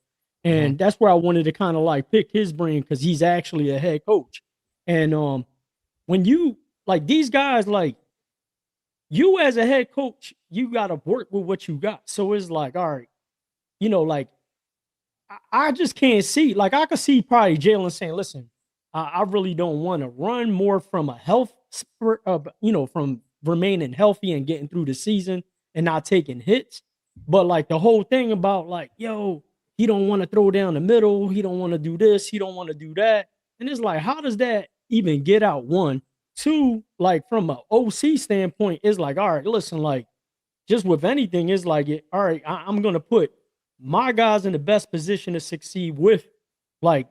And that's where I wanted to kind of like pick his brain, because he's actually a head coach. And when you like these guys, like you as a head coach, you got to work with what you got. So it's like, all right, like I just can't see. Like I could see probably Jalen saying, listen, I really don't want to run more from a health, from remaining healthy and getting through the season and not taking hits. But like the whole thing about like, yo, he don't want to throw down the middle. He don't want to do this. He don't want to do that. And it's like, how does that even get out? One, two, like from an OC standpoint, it's like, all right, listen, like just with anything, it's like, all right, I'm going to put my guys in the best position to succeed with like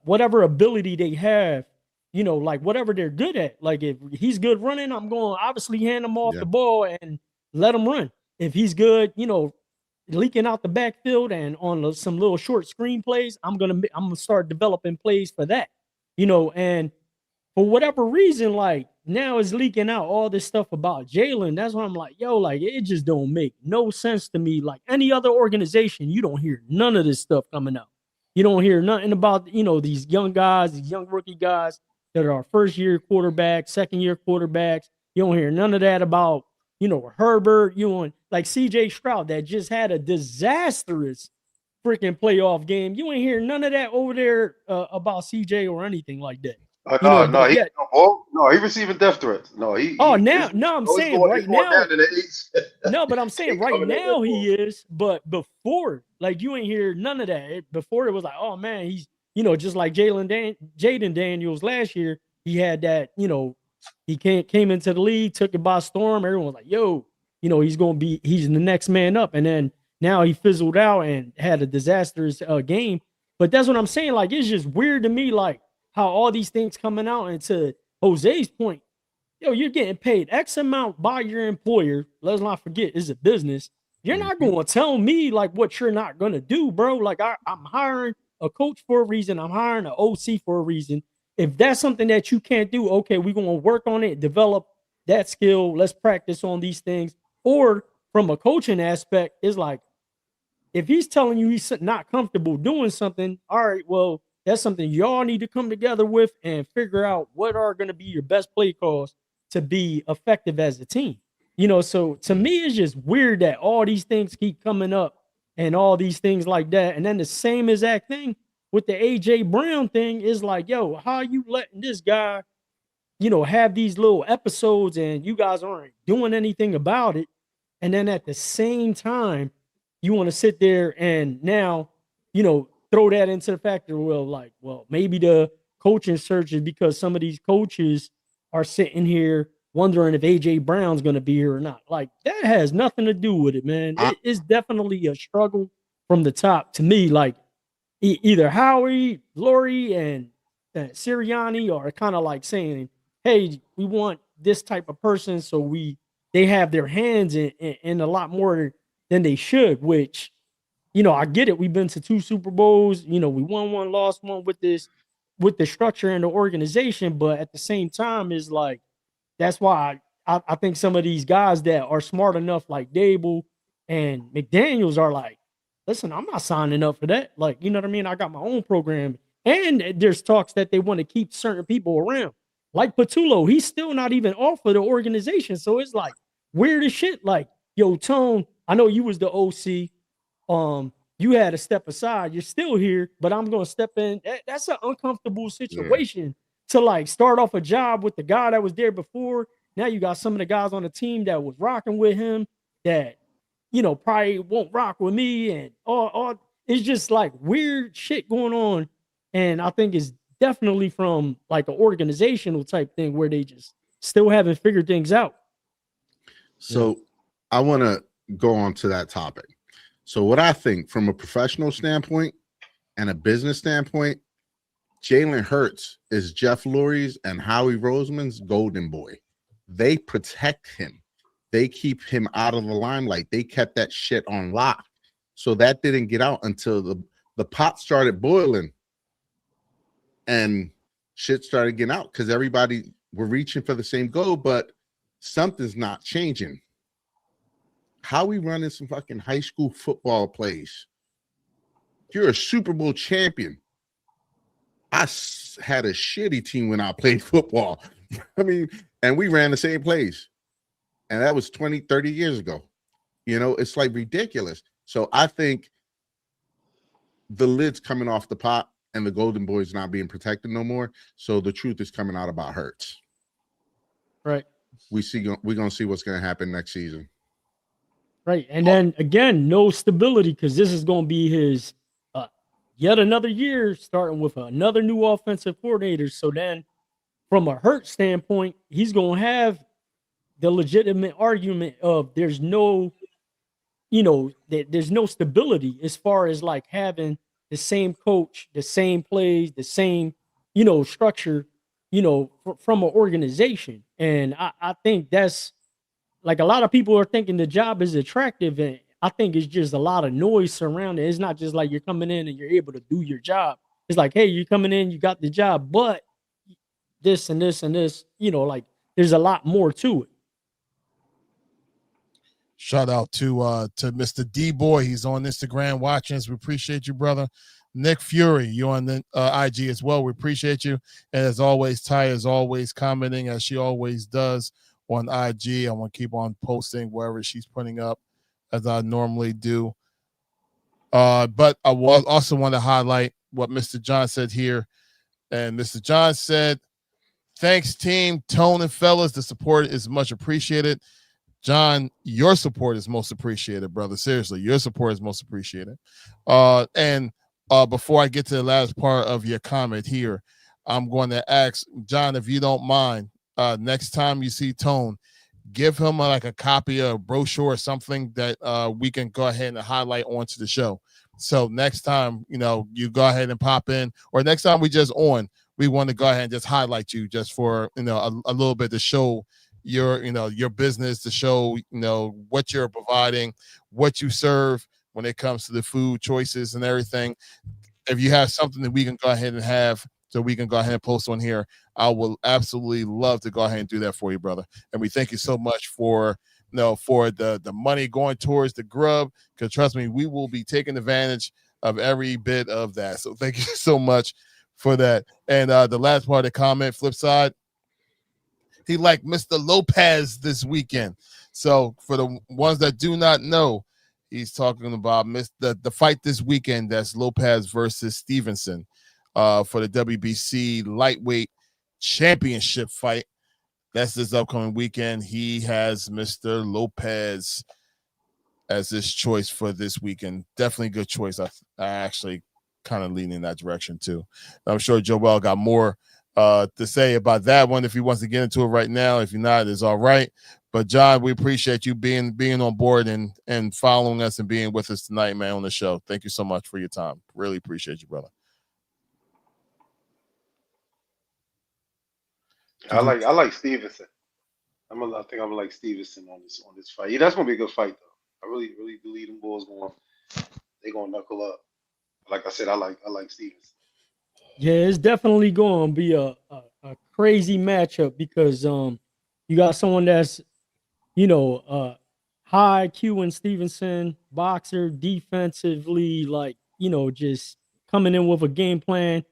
whatever ability they have, like whatever they're good at. Like if he's good running, I'm going to obviously hand him off the ball and let him run. If he's good, leaking out the backfield and on some little short screen plays, I'm gonna start developing plays for that, and for whatever reason, like now it's leaking out all this stuff about Jalen. That's why I'm like, yo, like it just don't make no sense to me. Like any other organization, you don't hear none of this stuff coming out. You don't hear nothing about, these young guys, these young rookie guys that are first year quarterbacks, second year quarterbacks. You don't hear none of that about, Herbert, like CJ Stroud that just had a disastrous freaking playoff game. You ain't hear none of that over there about CJ or anything like that. He receiving death threats. No, he. I'm saying right now. No, but I'm saying right now he is. But before, like you ain't hear none of that. Before it was like, oh man, he's just like Jaden Daniels last year. He had that, he came into the league, took it by storm. Everyone was like, yo, he's the next man up. And then now he fizzled out and had a disastrous game. But that's what I'm saying. Like it's just weird to me, like how all these things coming out. And to Jose's point, you're getting paid X amount by your employer. Let's not forget, it's a business. You're not going to tell me like what you're not going to do, bro. Like I'm hiring a coach for a reason. I'm hiring an OC for a reason. If that's something that you can't do, okay, we're going to work on it, develop that skill. Let's practice on these things. Or from a coaching aspect, it's like, if he's telling you he's not comfortable doing something, all right, well, that's something y'all need to come together with and figure out what are going to be your best play calls to be effective as a team. So to me, it's just weird that all these things keep coming up and all these things like that. And then the same exact thing with the AJ Brown thing is like, yo, how are you letting this guy, have these little episodes and you guys aren't doing anything about it? And then at the same time, you want to sit there and now, throw that into the factor. Well, maybe the coaching search is because some of these coaches are sitting here wondering if AJ Brown's going to be here or not. Like that has nothing to do with it, man. It's definitely a struggle from the top to me. Like either Howie, Laurie, and Sirianni are kind of like saying, hey, we want this type of person. So they have their hands in a lot more than they should, which, I get it. We've been to 2 Super Bowls. We won one, lost one with the structure and the organization. But at the same time, is like, that's why I think some of these guys that are smart enough, like Dable and McDaniels, are like, listen, I'm not signing up for that. Like, you know what I mean? I got my own program. And there's talks that they want to keep certain people around. Like Patullo, he's still not even off of the organization. So it's like weird as shit. Like, yo, Tone, I know you was the OC. You had to step aside. You're still here, but I'm gonna step in. That's an uncomfortable situation to like start off a job with the guy that was there before. Now you got some of the guys on the team that was rocking with him that probably won't rock with me, and all it's just like weird shit going on. And I think it's definitely from like an organizational type thing where they just still haven't figured things out. So I want to go on to that topic. So what I think from a professional standpoint and a business standpoint, Jalen Hurts is Jeff Lurie's and Howie Roseman's golden boy. They protect him. They keep him out of the limelight. They kept that shit on lock. So that didn't get out until the pot started boiling and shit started getting out because everybody were reaching for the same goal, but something's not changing. How we running some fucking high school football plays? You're a Super Bowl champion. I had a shitty team when I played football. I mean, and we ran the same plays. And that was 20, 30 years ago. It's like ridiculous. So I think the lid's coming off the pot and the golden boy's not being protected no more. So the truth is coming out about Hurts. Right. We're going to see what's going to happen next season. Right. And then again, no stability, because this is going to be his yet another year starting with another new offensive coordinator. So then from a Hurts standpoint, he's going to have the legitimate argument of there's no stability as far as like having the same coach, the same plays, the same, structure, from an organization. And I think that's like a lot of people are thinking the job is attractive. And I think it's just a lot of noise surrounding it. It's not just like you're coming in and you're able to do your job. It's like, hey, you're coming in, you got the job, but this and this and this, like there's a lot more to it. Shout out to Mr. D Boy. He's on Instagram watching us. We appreciate you, brother. Nick Fury, you on the IG as well. We appreciate you. And as always, Ty is always commenting as she always does on IG. I want to keep on posting wherever she's putting up as I normally do. But I also want to highlight what Mr. John said here. And Mr. John said, thanks, team, Tone and fellas. The support is much appreciated. John, your support is most appreciated, brother. Seriously, your support is most appreciated. And before I get to the last part of your comment here, I'm going to ask, John, if you don't mind, next time you see Tone, give him like a copy of a brochure or something that we can go ahead and highlight onto the show. So next time, you go ahead and pop in, or next time we just on, we want to go ahead and just highlight you just for, a little bit to show your business, to show, what you're providing, what you serve when it comes to the food choices and everything. If you have something that we can go ahead and have, so we can go ahead and post on here, I will absolutely love to go ahead and do that for you, brother. And we thank you so much for the money going towards the grub, because trust me, we will be taking advantage of every bit of that. So thank you so much for that. And the last part of the comment, flip side, he liked Mr. Lopez this weekend. So for the ones that do not know, he's talking about the fight this weekend. That's Lopez versus Stevenson for the WBC lightweight championship fight. That's this upcoming weekend. He has Mr. Lopez as his choice for this weekend. Definitely good choice. I actually kind of lean in that direction too. I'm sure Joel got more to say about that one if he wants to get into it right now. If you're not, it's all right. But John, we appreciate you being on board and following us and being with us tonight, man, on the show. Thank you so much for your time. Really appreciate you, brother. I like Stevenson. I think I'm gonna like Stevenson on this fight. Yeah, that's gonna be a good fight though. I really believe them boys they gonna knuckle up. Like I said, I like Stevens. Yeah, it's definitely going to be a crazy matchup because you got someone that's high IQ in Stevenson, boxer, defensively, like just coming in with a game plan.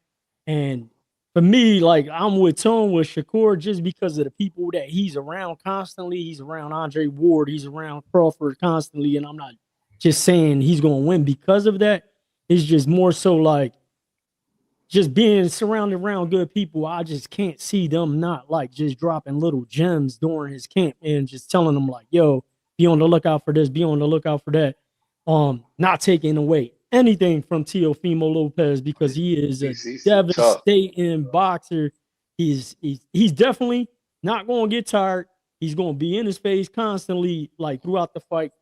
And for me, like I'm with Tone with Shakur just because of the people that he's around constantly. He's around Andre Ward, he's around Crawford constantly, and I'm not just saying he's going to win because of that. It's just more so like just being surrounded around good people. I just can't see them not like just dropping little gems during his camp and just telling them like, yo, be on the lookout for this, be on the lookout for that. Not taking away anything from Teofimo Lopez because he is a He's tough. devastating boxer. He's definitely not going to get tired. He's going to be in his face constantly, like throughout the fight.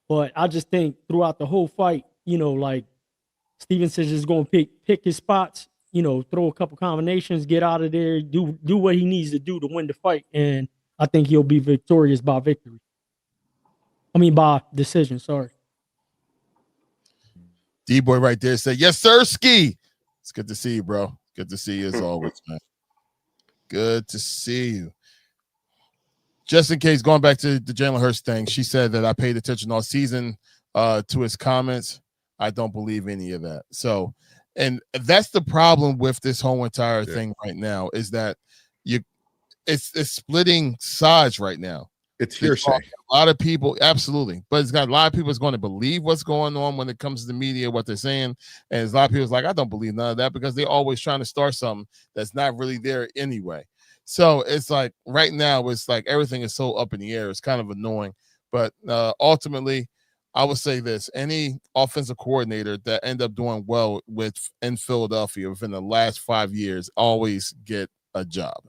But I just think throughout the whole fight, like Stevenson is going to pick his spots, throw a couple combinations, get out of there, do what he needs to do to win the fight. And I think he'll be victorious by victory. By decision, sorry. D-Boy right there said, yes, sir, Ski. It's good to see you, bro. Good to see you as always, man. Good to see you. Just in case, going back to the Jalen Hurts thing, she said that I paid attention all season to his comments. I don't believe any of that. So, and that's the problem with this whole entire thing right now is that it's splitting sides right now. It's hearsay. A lot of people, absolutely, but it's got a lot of people that's going to believe what's going on when it comes to the media, what they're saying, and there's a lot of people like, I don't believe none of that because they're always trying to start something that's not really there anyway. So it's like right now, it's like everything is so up in the air. It's kind of annoying, but ultimately, I would say this: any offensive coordinator that end up doing well in Philadelphia within the last 5 years always get a job.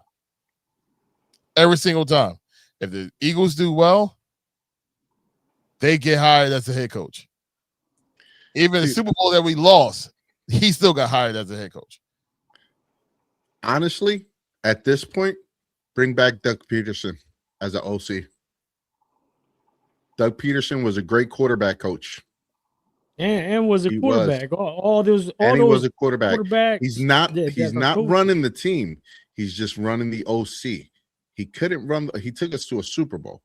Every single time. If the Eagles do well, they get hired as a head coach. Even the Super Bowl that we lost, he still got hired as a head coach. Honestly, at this point, bring back Doug Peterson as an OC. Doug Peterson was a great quarterback coach. And was a quarterback. He was a quarterback. He's not coach. Running the team. He's just running the OC. He couldn't run. He took us to a Super Bowl.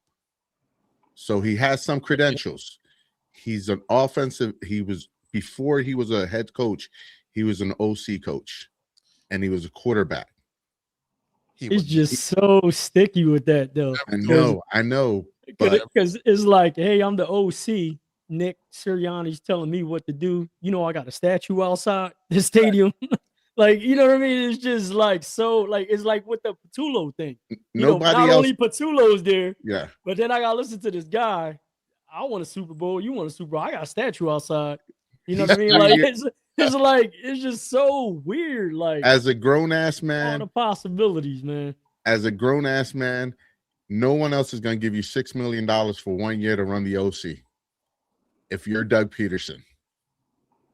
So he has some credentials. He's an offensive. Before he was a head coach, he was an OC coach, and he was a quarterback. He's just so sticky with that, though. I know. Because it's like, hey, I'm the OC. Nick Sirianni's telling me what to do. I got a statue outside the stadium. Like, you know what I mean? It's just like it's like with the Patullo thing. Not only Patullo's there, yeah. But then I gotta listen to this guy. I want a Super Bowl. You want a Super Bowl? I got a statue outside. You know what I mean? Like it's just so weird. Like as a grown ass man, all the possibilities, man. As a grown ass man, no one else is gonna give you $6 million for 1 year to run the OC. If you're Doug Peterson,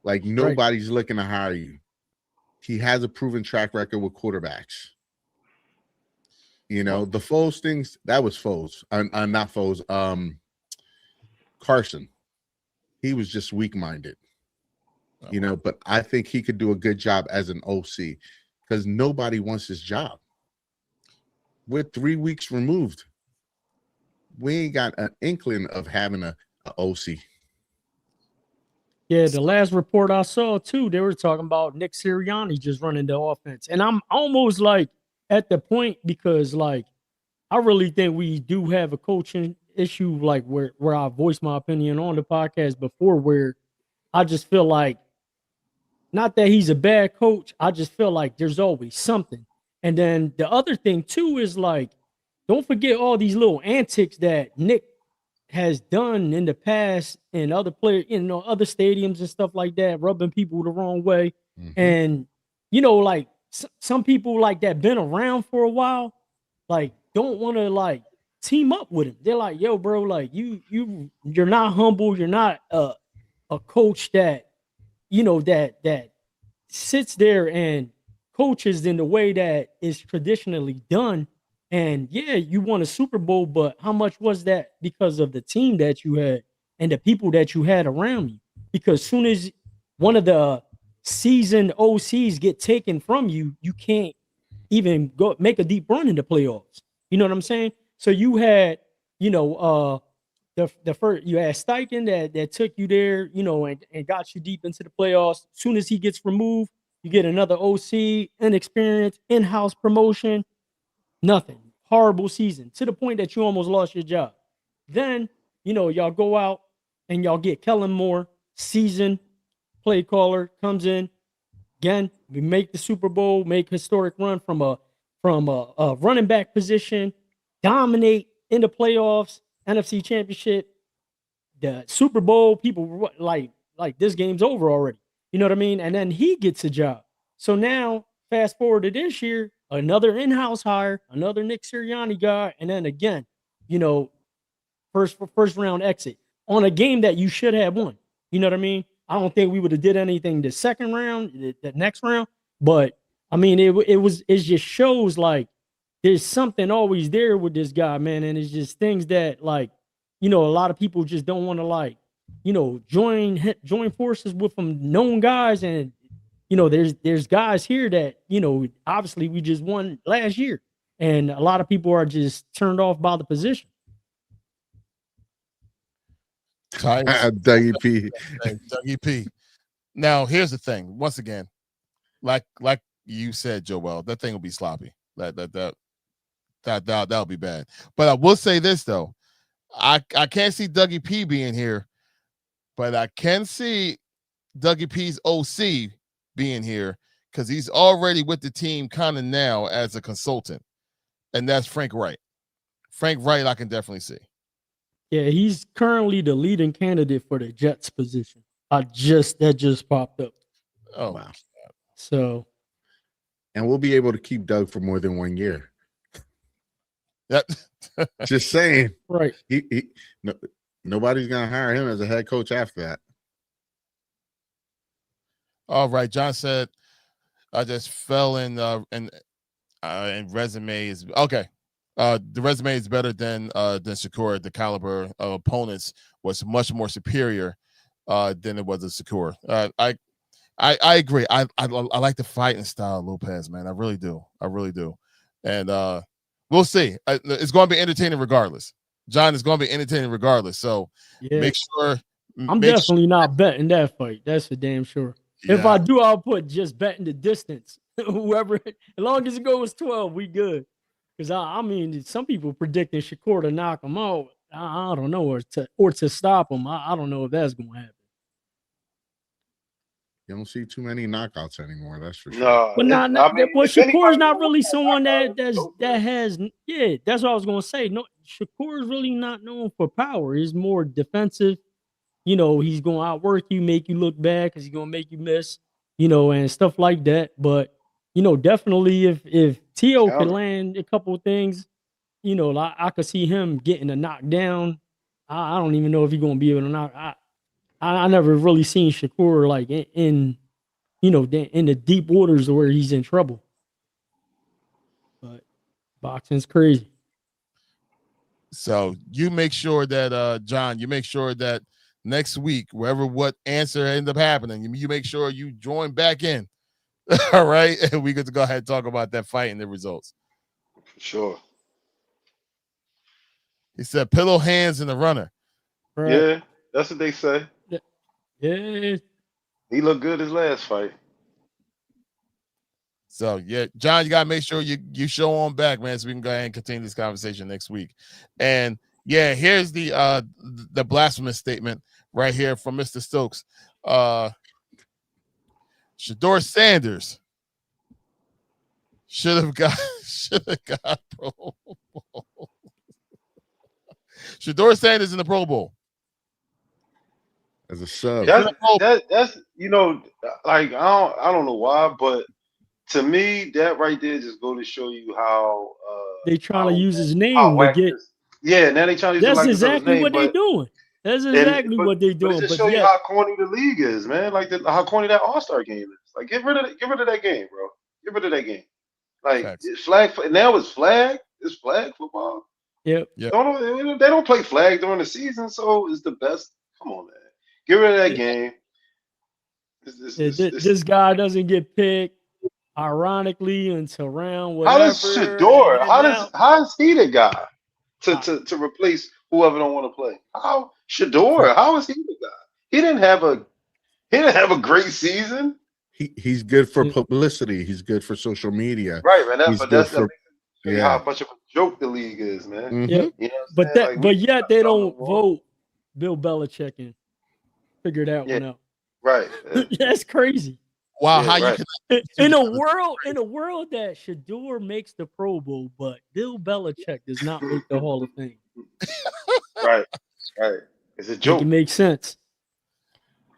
like nobody's looking to hire you. He has a proven track record with quarterbacks. The Foles things, that was Foles. Not Foles. Carson. He was just weak-minded. But I think he could do a good job as an OC because nobody wants his job. We're 3 weeks removed. We ain't got an inkling of having a OC. Yeah, the last report I saw too, they were talking about Nick Sirianni just running the offense. And I'm almost like at the point because like I really think we do have a coaching issue, like where I voiced my opinion on the podcast before, where I just feel like not that he's a bad coach, I just feel like there's always something. And then the other thing too is like, don't forget all these little antics that Nick has done in the past and other players, other stadiums and stuff like that, rubbing people the wrong way. Mm-hmm. And, like some people like that been around for a while, like don't want to like team up with him. They're like, yo, bro, like you're not humble. You're not a coach that, that sits there and coaches in the way that is traditionally done. And yeah, you won a Super Bowl, but how much was that because of the team that you had? and the people that you had around you. Because soon as one of the seasoned OCs get taken from you, you can't even go make a deep run in the playoffs. You know what I'm saying? So you had, the first you had Steichen that took you there, and got you deep into the playoffs. As soon as he gets removed, you get another OC, inexperienced, in-house promotion, nothing. Horrible season to the point that you almost lost your job. Then, y'all go out and y'all get Kellen Moore, seasoned play caller, comes in. Again, we make the Super Bowl, make historic run from a running back position, dominate in the playoffs, NFC Championship, the Super Bowl. People were like this game's over already. You know what I mean? And then he gets a job. So now, fast forward to this year, another in-house hire, another Nick Sirianni guy, and then again, first round exit on a game that you should have won. You know what I mean? I don't think we would have did anything the second round, the next round, but I mean, it just shows like there's something always there with this guy, man, and it's just things that like, a lot of people just don't want to like, join forces with some known guys, and there's guys here that obviously we just won last year, and a lot of people are just turned off by the position. Dougie P. Dougie P. Now, here's the thing. Once again, like you said, Joel, that thing will be sloppy. That'll be bad. But I will say this though, I can't see Dougie P being here, but I can see Dougie P's OC being here because he's already with the team kind of now as a consultant, and that's Frank Wright. Frank Wright, I can definitely see. Yeah, he's currently the leading candidate for the Jets position. That just popped up. Oh wow! So, and we'll be able to keep Doug for more than 1 year. Yep. Just saying. Right. Nobody's gonna hire him as a head coach after that. All right, John said, I just fell in resume is okay. The resume is better than Shakur. The caliber of opponents was much more superior than it was a Shakur. I agree. I like the fighting style of Lopez, man. I really do. And we'll see. It's going to be entertaining regardless. John, is going to be entertaining regardless. So make sure. I'm definitely not betting that fight. That's for damn sure. Yeah. If I do, I'll put just betting the distance. Whoever, as long as it goes 12, we good. Because I mean, some people predicting Shakur to knock him out. I don't know, or to stop him. I don't know if that's going to happen. You don't see too many knockouts anymore. That's for sure. No, but Shakur's not really someone that has. Yeah, that's what I was going to say. No, Shakur is really not known for power. He's more defensive. He's going to outwork you, make you look bad because he's going to make you miss. And stuff like that. But definitely if T.O. can land a couple of things, I could see him getting a knockdown. I don't even know if he's going to be able to knock. I never really seen Shakur like in the deep waters where he's in trouble. But boxing's crazy. So you make sure that John, you make sure that next week, what answer ended up happening, you make sure you join back in. All right, and we get to go ahead and talk about that fight and the results. For sure. He said pillow hands in the runner. Right. Yeah, that's what they say. Yeah. He looked good his last fight. So yeah, John, you gotta make sure you show on back, man, so we can go ahead and continue this conversation next week. And yeah, here's the blasphemous statement right here from Mr. Stokes. Shedeur Sanders should have got Pro Bowl. Shedeur Sanders in the Pro Bowl as a sub. That's like I don't know why, but to me that right there just go to show you how they trying to use his name to get. Yeah, now they trying to use that's exactly what they're doing. That's exactly what they're doing. But it just show you how corny the league is, man. Like how corny that All-Star game is. Like get rid of that game, bro. Get rid of that game. Like it's flag. Now it's flag. It's flag football. Yep. They don't play flag during the season, so it's the best Come on, man. Get rid of that game. This guy doesn't get picked, ironically, until round How does whatever. Shador? And now, How is he the guy to replace whoever don't want to play? How Shador? How is he the guy? He didn't have a great season. He's good for publicity. He's good for social media. Right, man. He's good for how much of a joke the league is, man. Mhm. yeah. You know what I'm saying? But yet they don't vote Bill Belichick and figure that one out. Right. That's crazy. Wow, Yeah, how right. you can In a world that Shador makes the Pro Bowl, but Bill Belichick does not make the Hall of Fame. Right. It's a Make joke. it make sense.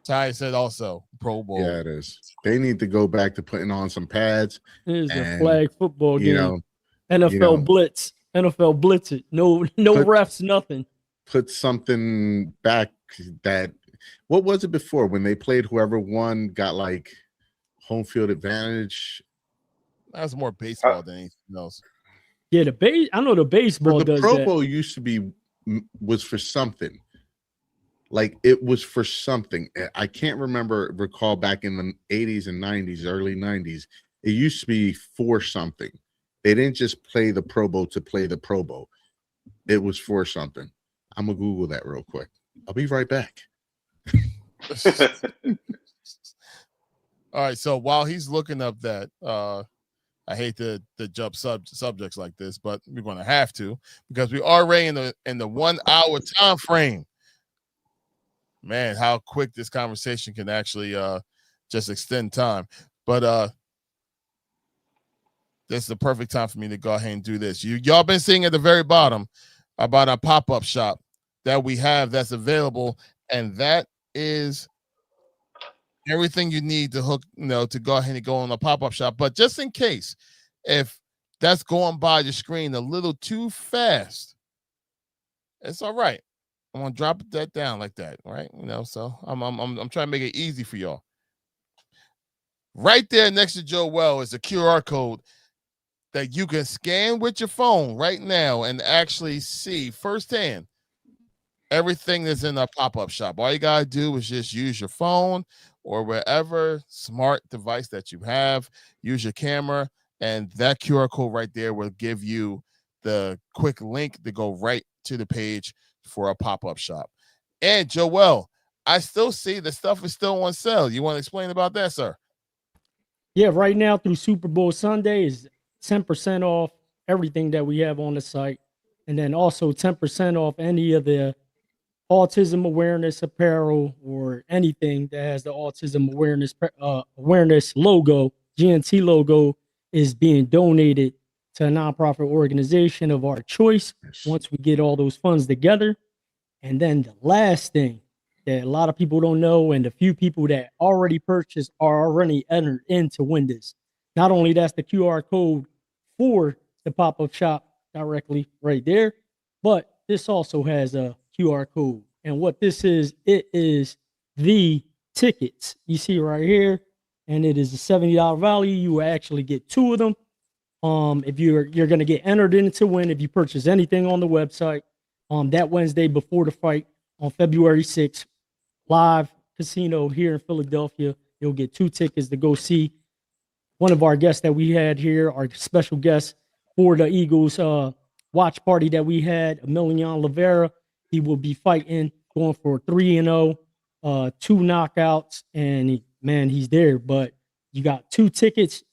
Ty said also Pro Bowl. Yeah, it is. They need to go back to putting on some pads. It is a And, flag football game. You know, NFL blitz. NFL blitz it. No refs, nothing. put something back that what was it before when they played whoever won got like home field advantage? That's more baseball than anything else. Yeah, I know the baseball But the does Pro that. Bowl used to be was for something. Like it was for something. I can't recall back in the 80s and 90s, early 90s. It used to be for something. They didn't just play the Pro Bowl to play the Pro Bowl. It was for something. I'm gonna Google that real quick. I'll be right back. All right, so while he's looking up that, I hate to jump subjects like this, but we're going to have to because we are already in the 1 hour time frame. Man, how quick this conversation can actually just extend time. But this is the perfect time for me to go ahead and do this. Y'all been seeing at the very bottom about our pop-up shop that we have that's available, and that is everything you need to hook, to go ahead and go on the pop-up shop. But just in case, if that's going by the screen a little too fast, it's all right. I'm gonna drop that down like that, right? So I'm trying to make it easy for y'all. Right there next to Joel is a QR code that you can scan with your phone right now and actually see firsthand everything that's in our pop-up shop. All you gotta do is just use your phone or wherever smart device that you have, use your camera, and that QR code right there will give you the quick link to go right to the page for a pop-up shop. And Joel, I still see the stuff is still on sale. You want to explain about that, sir? Yeah, right now through Super Bowl Sunday is 10% off everything that we have on the site. And then also 10% off any of the autism awareness apparel or anything that has the autism awareness logo, GNT logo, is being donated to a nonprofit organization of our choice once we get all those funds together. And then the last thing that a lot of people don't know, and the few people that already purchased are already entered in to win this. Not only that's the QR code for the pop-up shop directly right there, but this also has a QR code. And what this is, it is the tickets you see right here, and it is a $70 value. You will actually get 2 of them. If you're going to get entered in to win if you purchase anything on the website. That Wednesday before the fight on February 6th, live casino here in Philadelphia. You'll get 2 tickets to go see one of our guests that we had here, our special guest for the Eagles watch party that we had, Emiliano Rivera. He will be fighting, going for 3-0, 2 knockouts, and he's there. But you got 2 tickets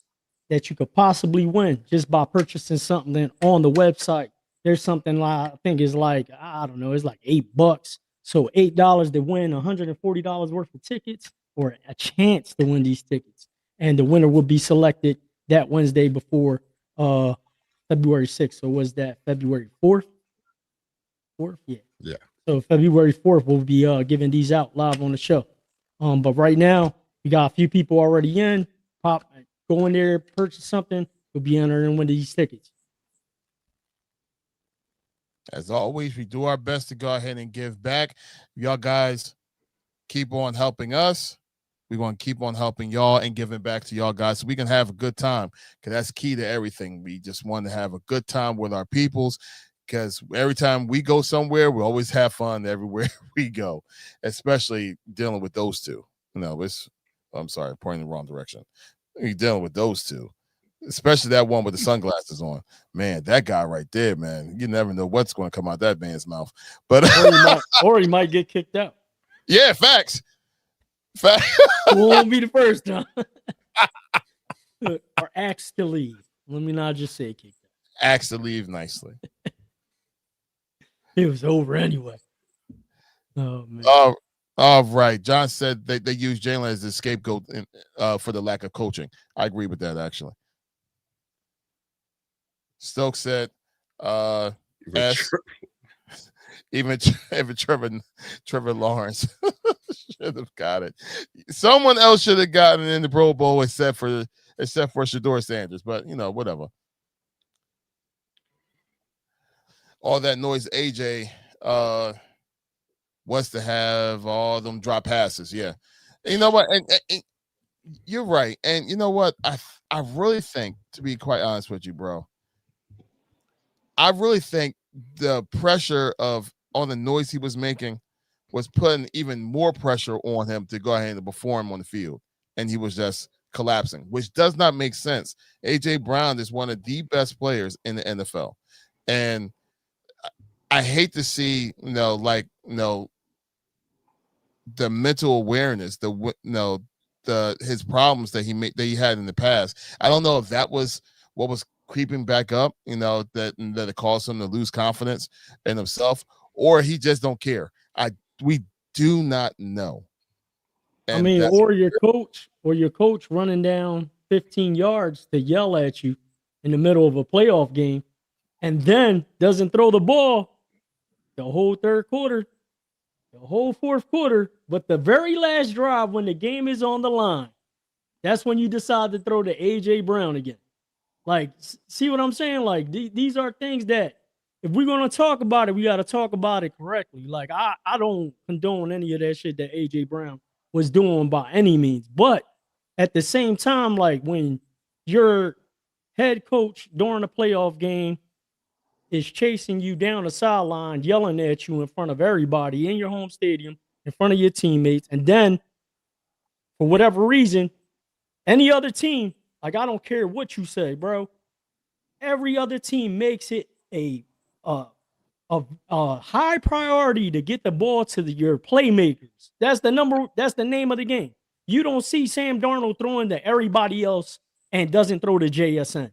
that you could possibly win just by purchasing something on the website. There's something like, I think it's like, I don't know, it's like $8. So $8 to win $140 worth of tickets or a chance to win these tickets. And the winner will be selected that Wednesday before February 6th. So was that February 4th? 4th? Yeah. So February 4th, we'll be giving these out live on the show. But right now, we got a few people already in. Go in there, purchase something, we'll be entering one of these tickets. As always, we do our best to go ahead and give back. Y'all guys keep on helping us. We're going to keep on helping y'all and giving back to y'all guys so we can have a good time, because that's key to everything. We just want to have a good time with our peoples, because every time we go somewhere, we always have fun everywhere we go, especially dealing with those two. I'm sorry, pointing in the wrong direction. You're dealing with those two, especially that one with the sunglasses on. Man, that guy right there, man. You never know what's going to come out that man's mouth. But or he might get kicked out. Yeah, facts. Won't be the first time. Or asked to leave. Let me not just say kicked out. Asked to leave nicely. It was over anyway. Oh man. All right. John said they use Jalen as the scapegoat for the lack of coaching. I agree with that, actually. Stokes said, even Trevor Lawrence should have got it. Someone else should have gotten in the Pro Bowl except for Shedeur Sanders, but whatever. All that noise, AJ wants to have all them drop passes. Yeah, you know what? And you're right. And you know what? I really think, to be quite honest with you, bro, I really think the pressure on the noise he was making was putting even more pressure on him to go ahead and perform on the field, and he was just collapsing, which does not make sense. AJ Brown is one of the best players in the NFL, and I hate to see the mental awareness, his problems that he had in the past. I don't know if that was what was creeping back up, that it caused him to lose confidence in himself, or he just don't care. We do not know. And I mean, or your coach running down 15 yards to yell at you in the middle of a playoff game, and then doesn't throw the ball the whole third quarter, the whole fourth quarter, but the very last drive when the game is on the line, that's when you decide to throw to AJ Brown again. Like, see what I'm saying? Like, these are things that if we're going to talk about it, we got to talk about it correctly. Like, I don't condone any of that shit that AJ Brown was doing by any means. But at the same time, like, when your head coach during a playoff game is chasing you down the sideline, yelling at you in front of everybody in your home stadium, in front of your teammates, and then for whatever reason, any other team, like, I don't care what you say, bro, every other team makes it a high priority to get the ball to your playmakers. That's the name of the game. You don't see Sam Darnold throwing to everybody else and doesn't throw to JSN.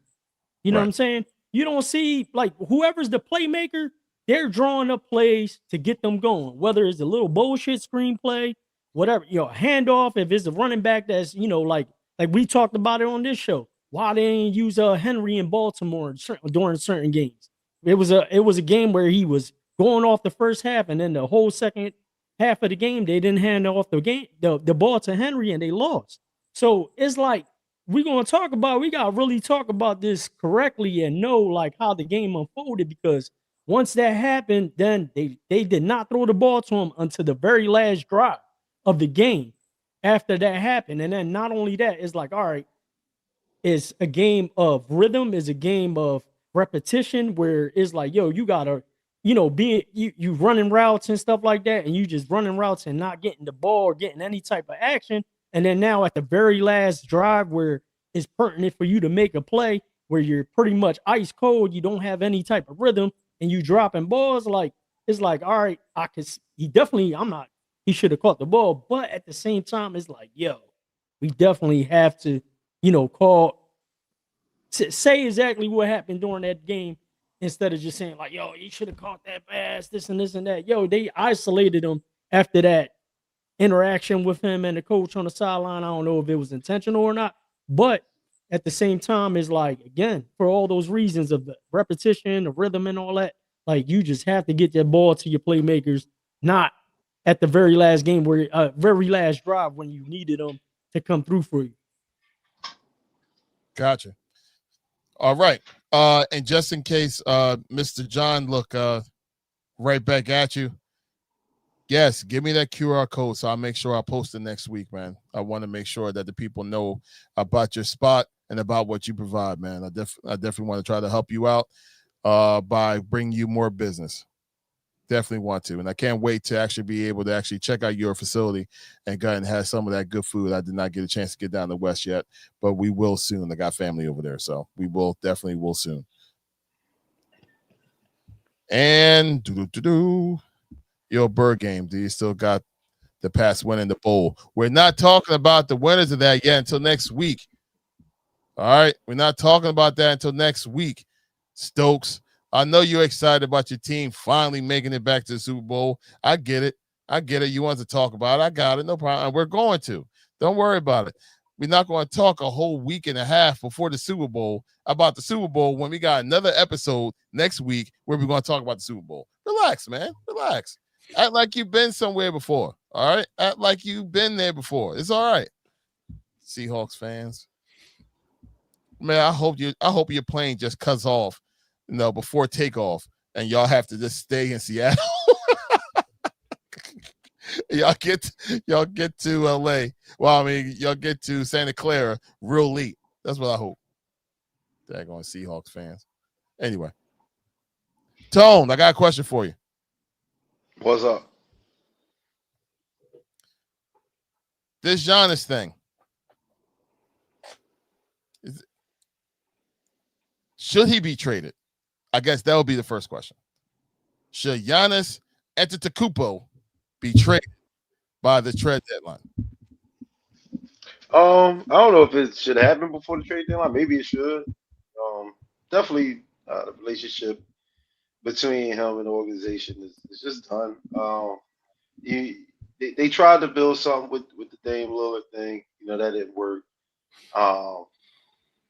You know what I'm saying? You don't see, like, whoever's the playmaker, they're drawing up plays to get them going, whether it's a little bullshit screenplay, whatever, handoff, if it's a running back that's, like we talked about it on this show, why they didn't use Henry in Baltimore during certain games. It was a game where he was going off the first half, and then the whole second half of the game, they didn't hand off the ball to Henry, and they lost. So it's like, we got to really talk about this correctly and know, like, how the game unfolded, because once that happened, then they did not throw the ball to him until the very last drive of the game after that happened. And then not only that, it's like, all right, it's a game of rhythm, it's a game of repetition, where it's like, yo, you got to, you running routes and stuff like that, and you just running routes and not getting the ball or getting any type of action. And then now at the very last drive, where it's pertinent for you to make a play, where you're pretty much ice cold, you don't have any type of rhythm, and you dropping balls, like, it's like, all right, he should have caught the ball. But at the same time, it's like, yo, we definitely have to, say exactly what happened during that game, instead of just saying, like, yo, he should have caught that pass, this and this and that. Yo, they isolated him after that interaction with him and the coach on the sideline. I don't know if it was intentional or not, but at the same time, it's like, again, for all those reasons of the repetition, the rhythm, and all that, like, you just have to get that ball to your playmakers, not at the very last game, very last drive, when you needed them to come through for you. Gotcha. All right. And just in case, Mr. John, look, right back at you. Yes, give me that QR code, so I'll make sure I post it next week, man. I want to make sure that the people know about your spot and about what you provide, man. I definitely want to try to help you out. by bringing you more business. Definitely want to, and I can't wait to actually be able to actually check out your facility and go and have some of that good food. I did not get a chance to get down to West yet, but we will soon. I got family over there, so we will definitely will soon. And your bird game. Do you still got the past win in the bowl? We're not talking about the winners of that yet until next week. All right, we're not talking about that until next week, Stokes. I know you're excited about your team finally making it back to the Super Bowl. I get it. You want to talk about it. I got it. No problem. We're going to. Don't worry about it. We're not going to talk a whole week and a half before the Super Bowl about the Super Bowl when we got another episode next week where we're going to talk about the Super Bowl. Relax, man. Relax. Act like you've been somewhere before. All right? Act like you've been there before. It's all right. Seahawks fans. Man, I hope your plane just cuts off, before takeoff, and y'all have to just stay in Seattle. y'all get to LA. Well, I mean, y'all get to Santa Clara real late. That's what I hope. Daggone Seahawks fans. Anyway, Tone, I got a question for you. What's up? This Giannis thing. Should he be traded? I guess that would be the first question. Should Giannis Antetokounmpo be traded by the trade deadline? I don't know if it should happen before the trade deadline. Maybe it should. Definitely, the relationship between him and the organization is just done. They tried to build something with the Dame Lillard thing. That didn't work.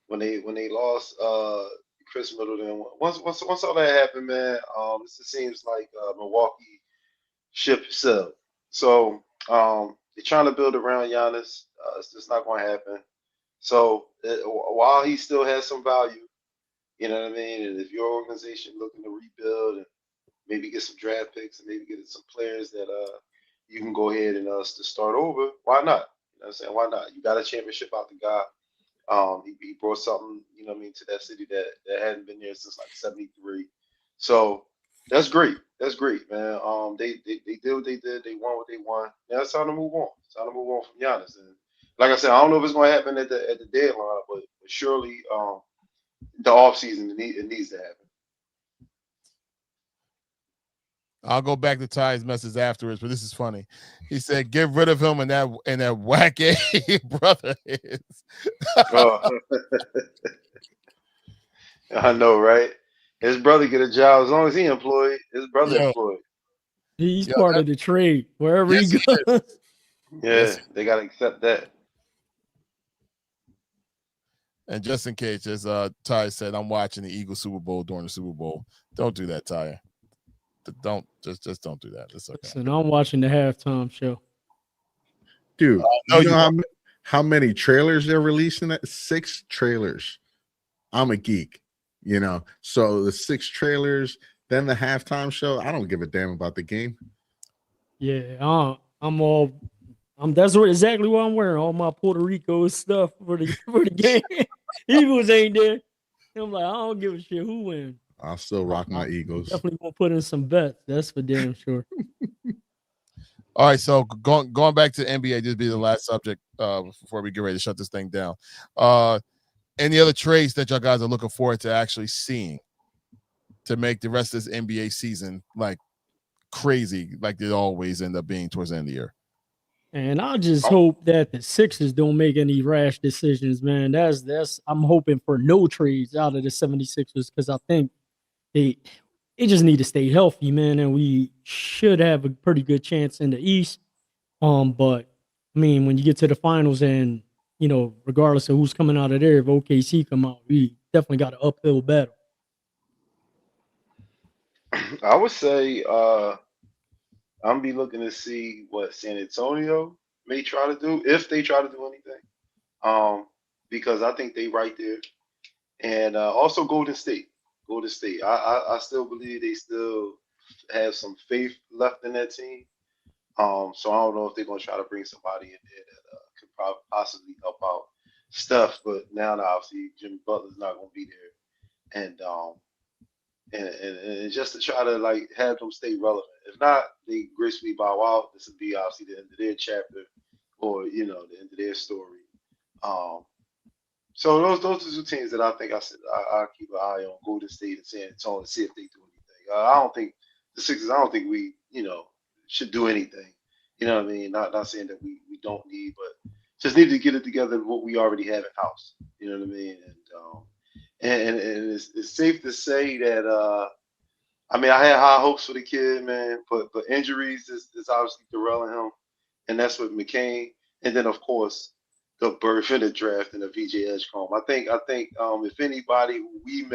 When they lost Chris Middleton, once all that happened, man, it just seems like Milwaukee ship sailed. So they're trying to build around Giannis. It's just not going to happen. So while he still has some value, you know what I mean. And if your organization looking to rebuild and maybe get some draft picks and maybe get some players that you can go ahead and to start over, why not? You know what I'm saying? Why not? You got a championship out the guy. He brought something, to that city that hadn't been there since like '73. So that's great. That's great, man. They did what they did. They won what they won. Now it's time to move on. It's time to move on from Giannis. And like I said, I don't know if it's going to happen at the deadline, but surely the offseason it needs to happen. I'll go back to Ty's message afterwards, but this is funny. He said, "Get rid of him and that whack brother is." I know, right? His brother get a job as long as he employed. His brother employed. He's part of the trade wherever he goes. Yeah, they gotta accept that. And just in case, as Ty said, I'm watching the Eagles Super Bowl during the Super Bowl. Don't do that, Ty. Don't just don't do that. It's okay. Listen, I'm watching the halftime show. Dude, you know how many trailers they're releasing? 6 trailers. I'm a geek, So the 6 trailers, then the halftime show. I don't give a damn about the game. Yeah, that's exactly what I'm wearing. All my Puerto Rico stuff for the game. Eagles ain't there. I'm like, I don't give a shit who wins. I'll still rock my Eagles. Definitely gonna put in some bets. That's for damn sure. All right, so going back to NBA, this will be the last subject before we get ready to shut this thing down. Any other trades that y'all guys are looking forward to actually seeing to make the rest of this NBA season like crazy, like they always end up being towards the end of the year? And I just hope that the Sixers don't make any rash decisions, man. That's I'm hoping for no trades out of the 76ers because I think they just need to stay healthy, man, and we should have a pretty good chance in the East. But I mean, when you get to the finals and regardless of who's coming out of there, if OKC come out, we definitely got an uphill battle. I would say I'm be looking to see what San Antonio may try to do, if they try to do anything. Because I think they right there. And also Golden State. I still believe they still have some faith left in that team. So I don't know if they're gonna try to bring somebody in there that could possibly help out Steph, but now obviously Jimmy Butler's not gonna be there. and just to try to like have them stay relevant. If not, they gracefully bow out. This would be obviously the end of their chapter, or the end of their story. Um, so those are two teams that I think I'll keep an eye on: Golden State and San Antonio, to see if they do anything. I don't think the Sixers. I don't think we should do anything. You know what I mean? Not saying that we don't need, but just need to get it together with what we already have in house. You know what I mean? And it's safe to say that I mean I had high hopes for the kid, man, but injuries is obviously derailing him, and that's with McCain, and then of course the birth in the draft and the VJ Edgecombe. I think if anybody who we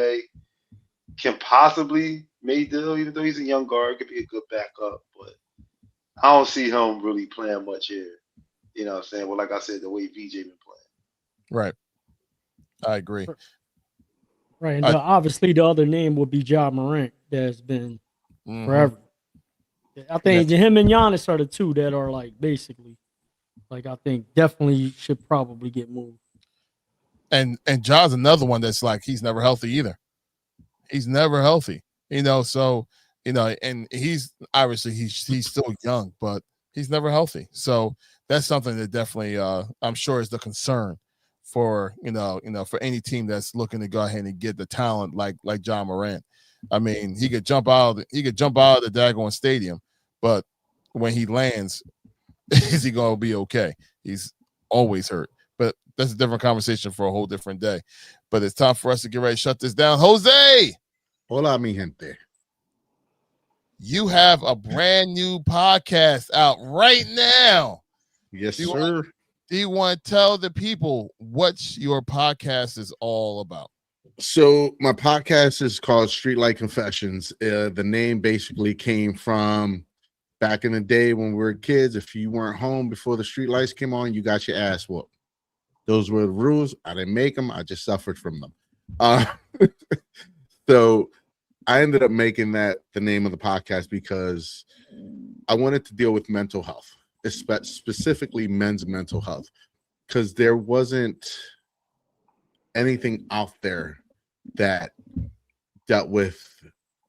can possibly make deal, even though he's a young guard, could be a good backup, but I don't see him really playing much here. You know what I'm saying? Well, like I said, the way VJ been playing. Right. I agree. Right. And obviously the other name would be Ja Morant that's been forever. I think him and Giannis are the two that are like basically like I think definitely should probably get moved. And Ja's another one that's like he's never healthy either. He's never healthy. So and he's obviously he's still young, but he's never healthy. So that's something that definitely I'm sure is the concern for for any team that's looking to go ahead and get the talent like Ja Morant. I mean, he could jump out of the daggone stadium, but when he lands, is he gonna be okay? He's always hurt. But that's a different conversation for a whole different day. But it's time for us to get ready to shut this down. Jose! Hola, mi gente. You have a brand new podcast out right now. Yes, sir. Do you want to tell the people what your podcast is all about? So my podcast is called Streetlight Confessions. The name basically came from back in the day when we were kids. If you weren't home before the street lights came on, you got your ass whooped. Those were the rules. I didn't make them. I just suffered from them. So I ended up making that the name of the podcast because I wanted to deal with mental health, specifically men's mental health, because there wasn't anything out there that dealt with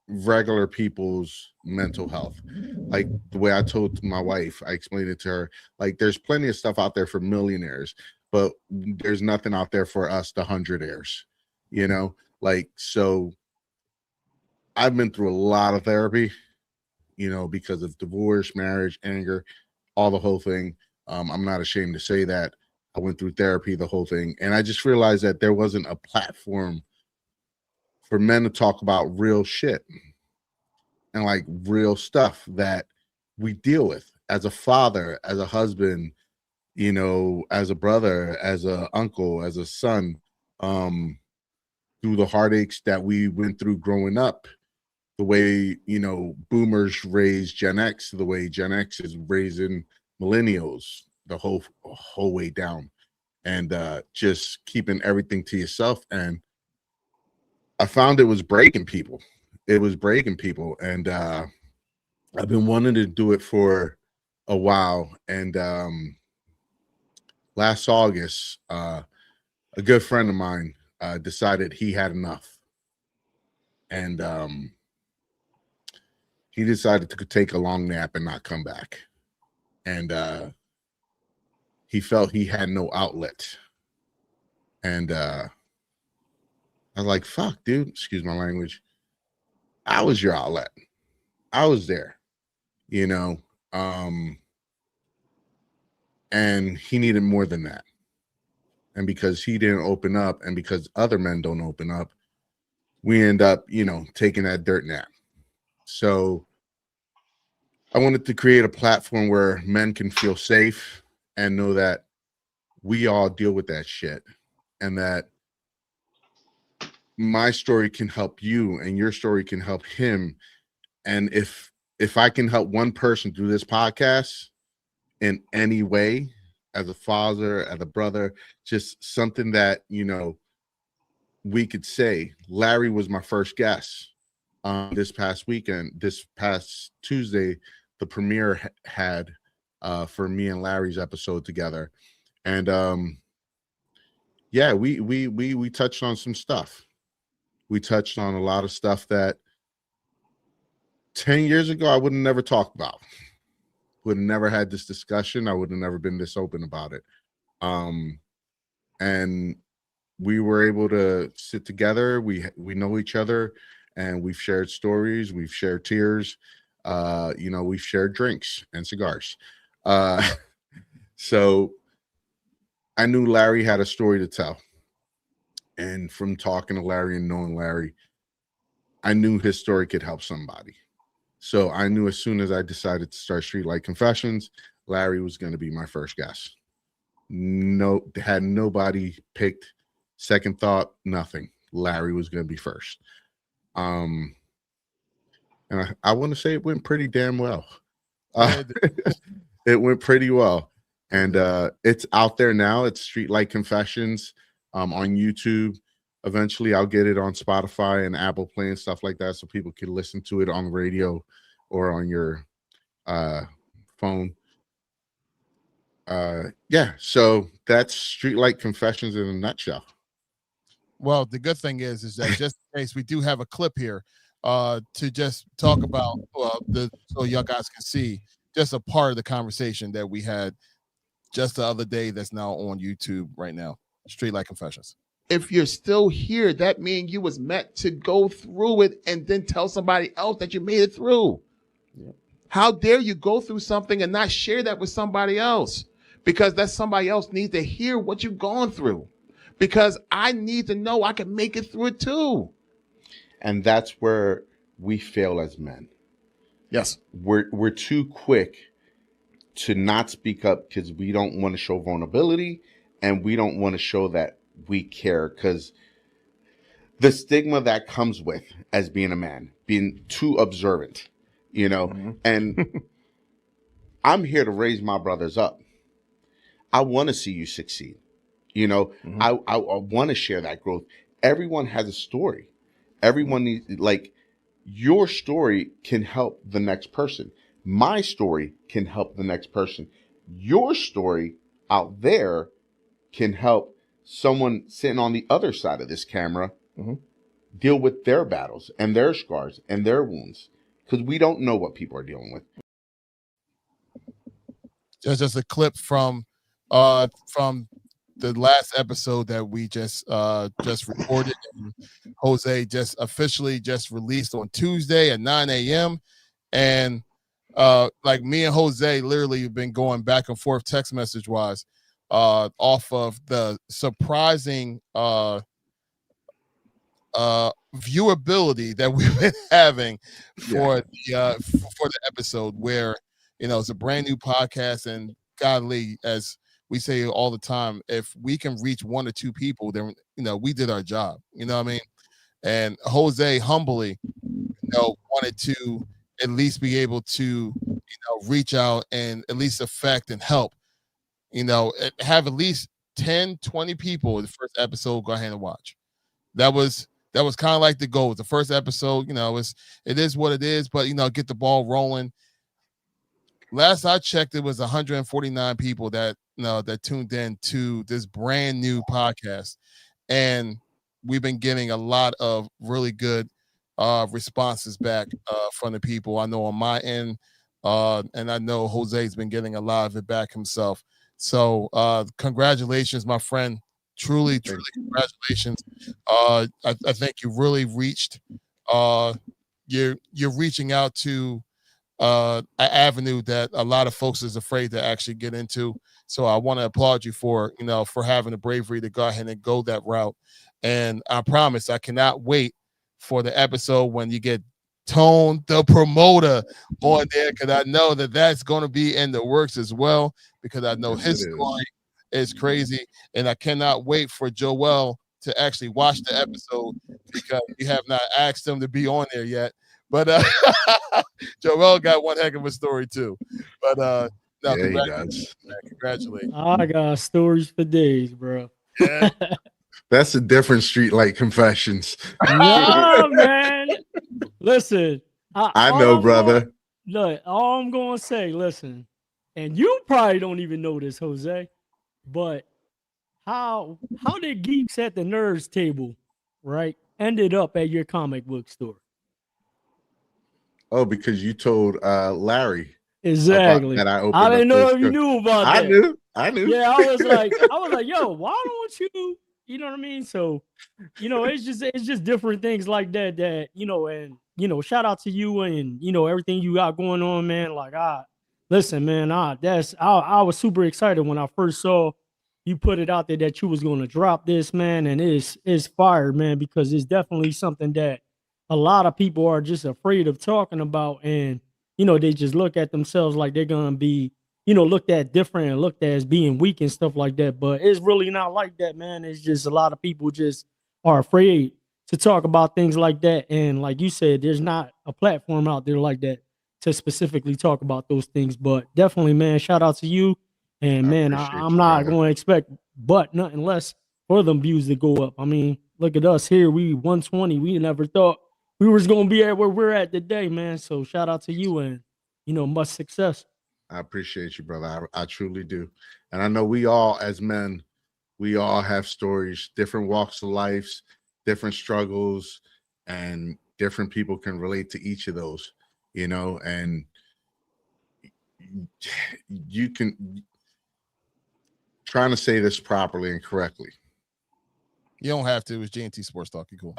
regular people's mental health. Like the way I told my wife, I explained it to her, like there's plenty of stuff out there for millionaires, but there's nothing out there for us, the hundredaires, like, so I've been through a lot of therapy, because of divorce, marriage, anger, all the whole thing. I'm not ashamed to say that I went through therapy, the whole thing. And I just realized that there wasn't a platform for men to talk about real shit and like real stuff that we deal with as a father, as a husband, as a brother, as a uncle, as a son, through the heartaches that we went through growing up, the way, boomers raised Gen X, the way Gen X is raising millennials, the whole way down, and just keeping everything to yourself. And I found it was breaking people. And I've been wanting to do it for a while. And last August, a good friend of mine decided he had enough. And he decided to take a long nap and not come back. And he felt he had no outlet. And I was like, fuck, dude, excuse my language. I was your outlet. I was there, and he needed more than that. And because he didn't open up, and because other men don't open up, we end up, taking that dirt nap. So I wanted to create a platform where men can feel safe and know that we all deal with that shit, and that my story can help you and your story can help him. And if I can help one person through this podcast in any way, as a father, as a brother, just something that, we could say. Larry was my first guest this past Tuesday. The premiere had for me and Larry's episode together. And we touched on some stuff. We touched on a lot of stuff that 10 years ago, I would have never talked about. Would have never had this discussion. I would have never been this open about it. And we were able to sit together. We know each other, and we've shared stories. We've shared tears. We've shared drinks and cigars. So I knew Larry had a story to tell. And from talking to Larry and knowing Larry, I knew his story could help somebody. So I knew as soon as I decided to start Streetlight Confessions, Larry was going to be my first guest. No, had nobody picked, second thought, nothing. Larry was going to be first. And I want to say it went pretty damn well. It went pretty well. And it's out there now. It's Streetlight Confessions on YouTube. Eventually, I'll get it on Spotify and Apple Play and stuff like that, so people can listen to it on radio or on your phone. So that's Streetlight Confessions in a nutshell. Well, the good thing is that just in case, we do have a clip here to just talk about so y'all guys can see just a part of the conversation that we had just the other day that's now on YouTube right now. Streetlight Confessions. If you're still here, that means you was meant to go through it and then tell somebody else that you made it through. Yep. How dare you go through something and not share that with somebody else? Because that somebody else needs to hear what you've gone through. Because I need to know I can make it through it too. And that's where we fail as men. Yes. We're too quick to not speak up because we don't want to show vulnerability and we don't want to show that we care, because the stigma that comes with as being a man, being too observant, and I'm here to raise my brothers up. I want to see you succeed. I want to share that growth. Everyone has a story. Everyone needs, your story can help the next person. My story can help the next person. Your story out there can help someone sitting on the other side of this camera deal with their battles and their scars and their wounds, because we don't know what people are dealing with. Just a clip from the last episode that we just recorded, and Jose just officially just released on Tuesday at 9 a.m. And like me and Jose literally have been going back and forth text message wise off of the surprising viewability that we've been having for the episode, where it's a brand new podcast, and godly, as we say all the time, if we can reach 1 or 2 people, then we did our job. You know what I mean? And Jose humbly wanted to at least be able to reach out and at least affect and help, have at least 10, 20 people in the first episode go ahead and watch. That was kind of like the goal. The first episode, it is what it is, but get the ball rolling. Last I checked, it was 149 people that tuned in to this brand new podcast, and we've been getting a lot of really good responses back from the people. I know on my end, and I know Jose's been getting a lot of it back himself. So congratulations, my friend. Truly congratulations. I think you really reached. You're reaching out to an avenue that a lot of folks is afraid to actually get into. So I want to applaud you for having the bravery to go ahead and go that route. And I promise I cannot wait for the episode when you get Tone the promoter on there, because I know that's going to be in the works as well, because I know his story is crazy, and I cannot wait for Joel to actually watch the episode, because we have not asked him to be on there yet. But Joel got one heck of a story too. But no, congratulations. I got stories for days, bro. Yeah. That's a different Streetlight Confessions. Nah, man. Listen, I know, brother. Look, all I'm gonna say, listen, and you probably don't even know this, Jose, but how did Geeks at the Nerds table, right, ended up at your comic book store? Oh, because you told Larry Exactly. that I opened I didn't up know this. if you knew about I that. knew. Yeah, I was like, yo, why don't you? You know what I mean? So, it's just different things like that, and shout out to you and everything you got going on, man. Like, listen, man, I was super excited when I first saw you put it out there that you was gonna drop this, man, and it's fire, man, because it's definitely something that a lot of people are just afraid of talking about, and they just look at themselves like they're gonna be looked at different and looked at as being weak and stuff like that. But it's really not like that, man. It's just a lot of people just are afraid to talk about things like that. And like you said, there's not a platform out there like that to specifically talk about those things. But definitely, man, shout out to you. And I man, appreciate I'm you, not brother. going to expect but nothing less for them views to go up. I mean, look at us here. We 120. We never thought we was going to be at where we're at today, man. So shout out to you and, much success. I appreciate you, brother. I truly do. And I know we all, as men, we all have stories, different walks of lives, different struggles, and different people can relate to each of those, and you can trying to say this properly and correctly. You don't have to. It's GNT Sportstalk. You cool.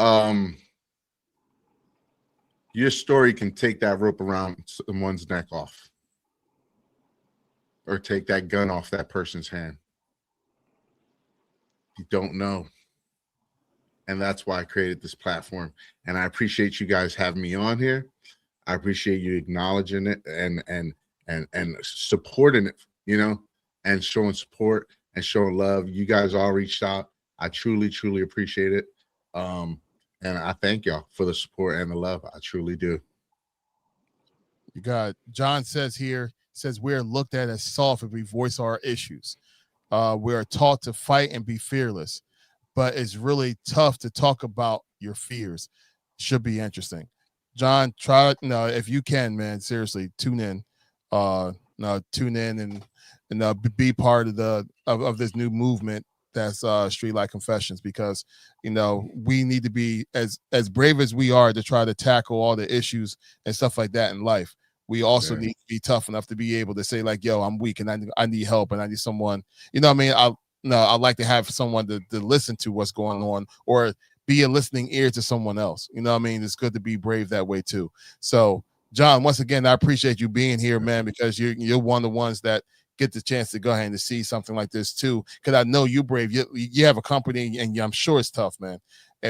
Your story can take that rope around someone's neck off. Or take that gun off that person's hand. You don't know. And that's why I created this platform. And I appreciate you guys having me on here. I appreciate you acknowledging it and supporting it, and showing support and showing love. You guys all reached out. I truly, truly appreciate it. And I thank y'all for the support and the love. I truly do. You got John says we're looked at as soft if we voice our issues. We're taught to fight and be fearless, but it's really tough to talk about your fears. Should be interesting. John, try if you can, man. Seriously, tune in. Tune in and be part of this new movement that's Streetlight Confessions, because we need to be as brave as we are to try to tackle all the issues and stuff like that in life. We also need to be tough enough to be able to say, like, yo, I'm weak and I need help and I need someone, what I mean? I'd like to have someone to listen to what's going on, or be a listening ear to someone else. What I mean? It's good to be brave that way too. So, John, once again, I appreciate you being here, man, because you're one of the ones that get the chance to go ahead and to see something like this too. Because I know you brave. You have a company, and I'm sure it's tough, man.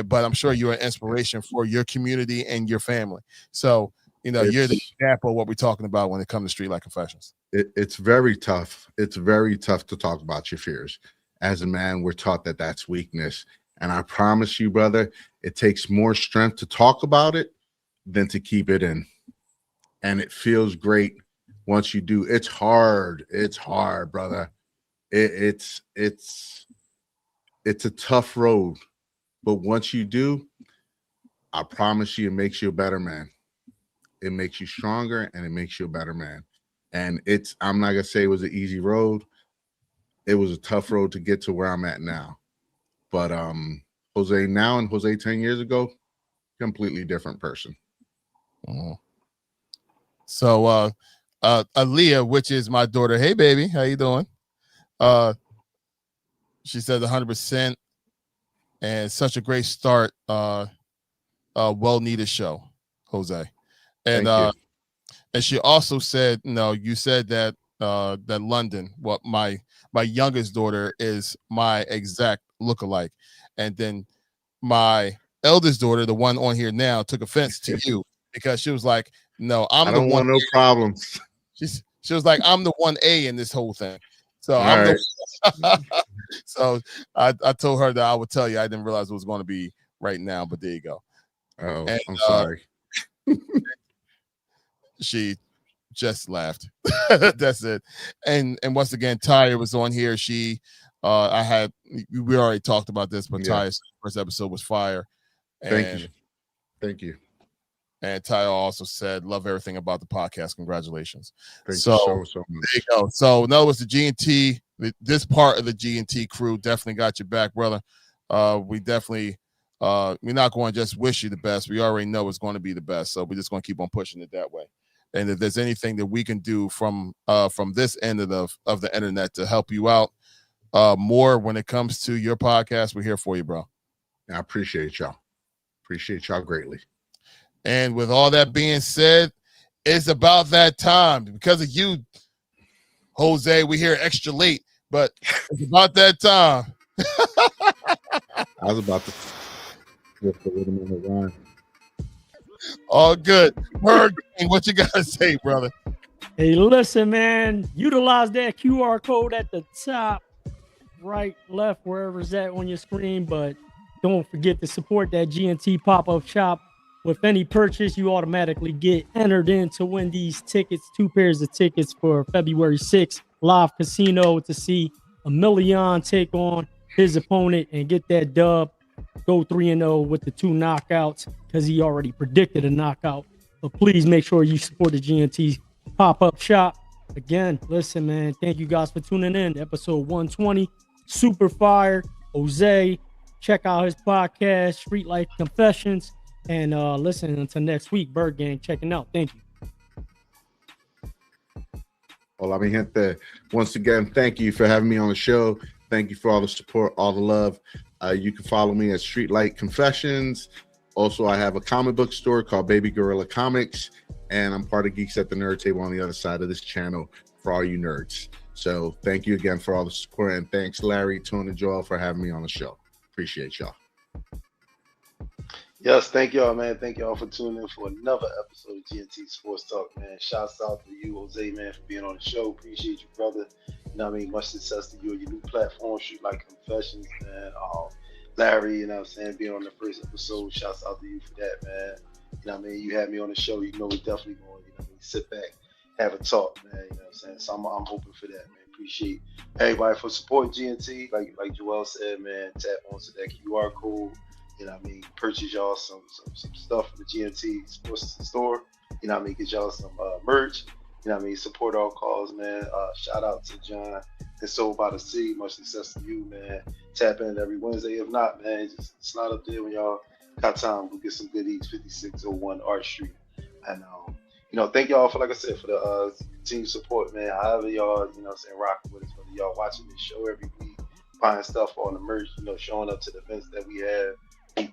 But I'm sure you're an inspiration for your community and your family. So, you're the example of what we're talking about when it comes to Streetlight Confessions. It's very tough. It's very tough to talk about your fears. As a man, we're taught that that's weakness. And I promise you, brother, it takes more strength to talk about it than to keep it in. And it feels great once you do. It's hard. It's hard, brother. It's a tough road. But once you do, I promise you, it makes you a better man. It makes you stronger, and it makes you a better man. And I'm not gonna say it was an easy road. It was a tough road to get to where I'm at now. But Jose now and Jose 10 years ago, completely different person. Mm-hmm. So Aaliyah, which is my daughter, hey baby, how you doing? She says 100%, and such a great start. Well needed show, Jose. And and she also said, you said that that London, what my youngest daughter is my exact lookalike, and then my eldest daughter, the one on here now, took offense to you because she was like, "No, I don't want no problems." She was like, "I'm the 1A in this whole thing." So so I told her that I would tell you. I didn't realize it was going to be right now, but there you go. Oh, I'm sorry. She just laughed. That's it. And once again, Tyre was on here. We already talked about this, but Tyre's first episode was fire. Thank you. And Tyre also said, love everything about the podcast. Congratulations. Thank you so much. There you go. So in other words, the GNT, this part of the GNT crew definitely got your back, brother. We definitely We're not going to just wish you the best. We already know it's going to be the best, so we're just going to keep on pushing it that way. And if there's anything that we can do from this end of the internet to help you out more when it comes to your podcast, we're here for you, bro. I appreciate y'all. Appreciate y'all greatly. And with all that being said, it's about that time. Because of you, Jose, we're here extra late, but it's about that time. I was about to with the rhythm in the rhyme. All good. Bird, what you got to say, brother? Hey, listen, man. Utilize that QR code at the top, right, left, wherever it's at on your screen. But don't forget to support that GNT pop-up shop. With any purchase, you automatically get entered in to win these tickets, 2 pairs of tickets for February 6th, live casino to see Emilion take on his opponent and get that dub. Go 3-0 with the 2 knockouts because he already predicted a knockout. But please make sure you support the GNT pop-up shop. Again, listen, man, thank you guys for tuning in. Episode 120, super fire. Jose, check out his podcast, Street Life Confessions. And listen, until next week, Bird Gang checking out. Thank you. Hola, mi gente. Once again, thank you for having me on the show. Thank you for all the support, all the love. You can follow me at Streetlight Confessions. Also, I have a comic book store called Baby Gorilla Comics, and I'm part of Geeks at the Nerd Table on the other side of this channel for all you nerds. So thank you again for all the support, and thanks, Larry, Tone, and Joel for having me on the show. Appreciate y'all. Yes, thank y'all, man. Thank y'all for tuning in for another episode of GNT Sportstalk, man. Shouts out to you, Jose, man, for being on the show. Appreciate you, brother. You know what I mean? Much success to you and your new platform, Shoot Like Confessions, man. Larry, you know what I'm saying, being on the first episode. Shouts out to you for that, man. You know what I mean? You had me on the show. You know we're definitely going, you know what I mean, sit back, have a talk, man. You know what I'm saying? So I'm hoping for that, man. Appreciate everybody for supporting GNT. Like Joel said, man, tap onto that QR code. You know what I mean? Purchase y'all some stuff from the GNT Sports Store. You know what I mean? Get y'all some merch. You know what I mean? Support our cause, man. Shout out to John and Sold by the Sea. Much success to you, man. Tap in every Wednesday. If not, man, just slide up there when y'all got time. Go get some good eats, 5601 Art Street. And, you know, thank y'all for, like I said, for the continued support, man. However y'all, you know what I'm saying, rocking with us, whether y'all watching this show every week, buying stuff on the merch, you know, showing up to the events that we have.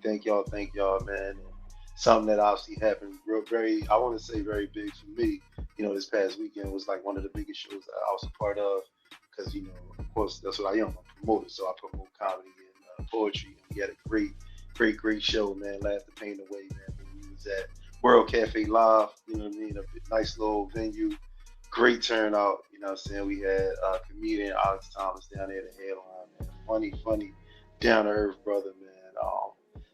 Thank y'all, man. And something that obviously happened I want to say very big for me, you know, this past weekend was like one of the biggest shows that I was a part of because, you know, of course, that's what I am. I'm a promoter, so I promote comedy and poetry. And we had a great show, man. Laugh the pain away, man. We was at World Cafe Live, you know what I mean? A nice little venue, great turnout, you know what I'm saying? We had comedian Alex Thomas down there, the headline, man. Funny, down-to-earth brother, man.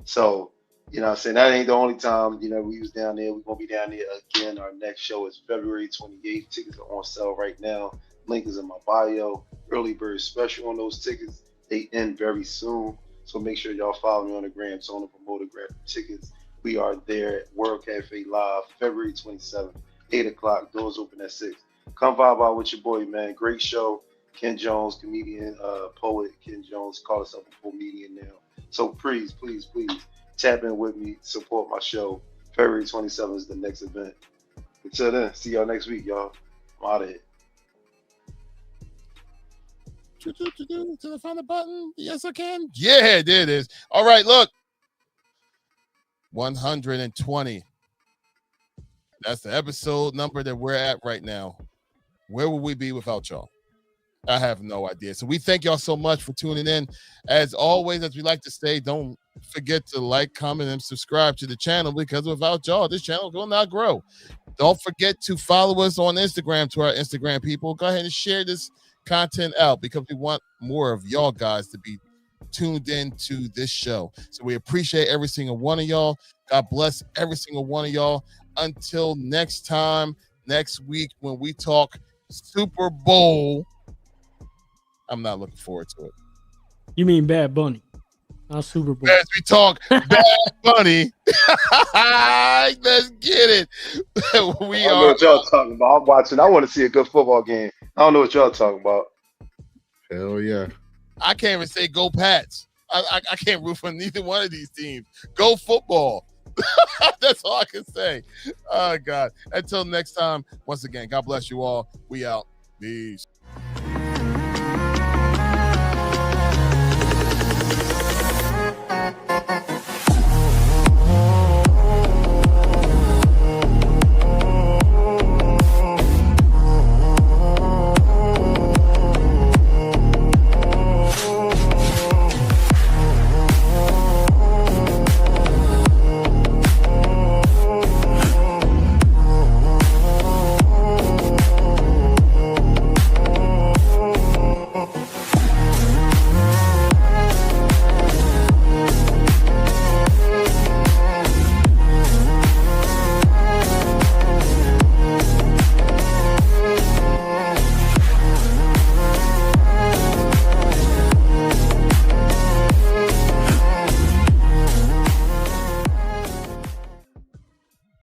So, you know what I'm saying, that ain't the only time, you know, we was down there. We're going to be down there again. Our next show is February 28th. Tickets are on sale right now. Link is in my bio. Early bird special on those tickets. They end very soon. So make sure y'all follow me on the gram. So on the promoter grab tickets. We are there at World Cafe Live, February 27th, 8 o'clock. Doors open at 6. Come vibe out with your boy, man. Great show. Ken Jones, comedian, poet. Ken Jones, call himself a comedian now. So please tap in with me, support my show. February 27th is the next event. Until then, see y'all next week, y'all. I'm out of here. To find the button. Yes, I can. Yeah, there it is. All right, look. 120. That's the episode number that we're at right now. Where would we be without y'all? I have no idea. So we thank y'all so much for tuning in. As always, as we like to say, don't forget to like, comment, and subscribe to the channel because without y'all, this channel will not grow. Don't forget to follow us on Instagram to our Instagram people. Go ahead and share this content out because we want more of y'all guys to be tuned in to this show. So we appreciate every single one of y'all. God bless every single one of y'all. Until next time, next week when we talk Super Bowl. I'm not looking forward to it. You mean Bad Bunny, not Super Bowl. As we talk Bad Bunny, let's get it. I don't know what y'all talking about. I'm watching. I want to see a good football game. I don't know what y'all talking about. Hell yeah. I can't even say go Pats. I can't root for neither one of these teams. Go football. That's all I can say. Oh, God. Until next time, once again, God bless you all. We out. Peace.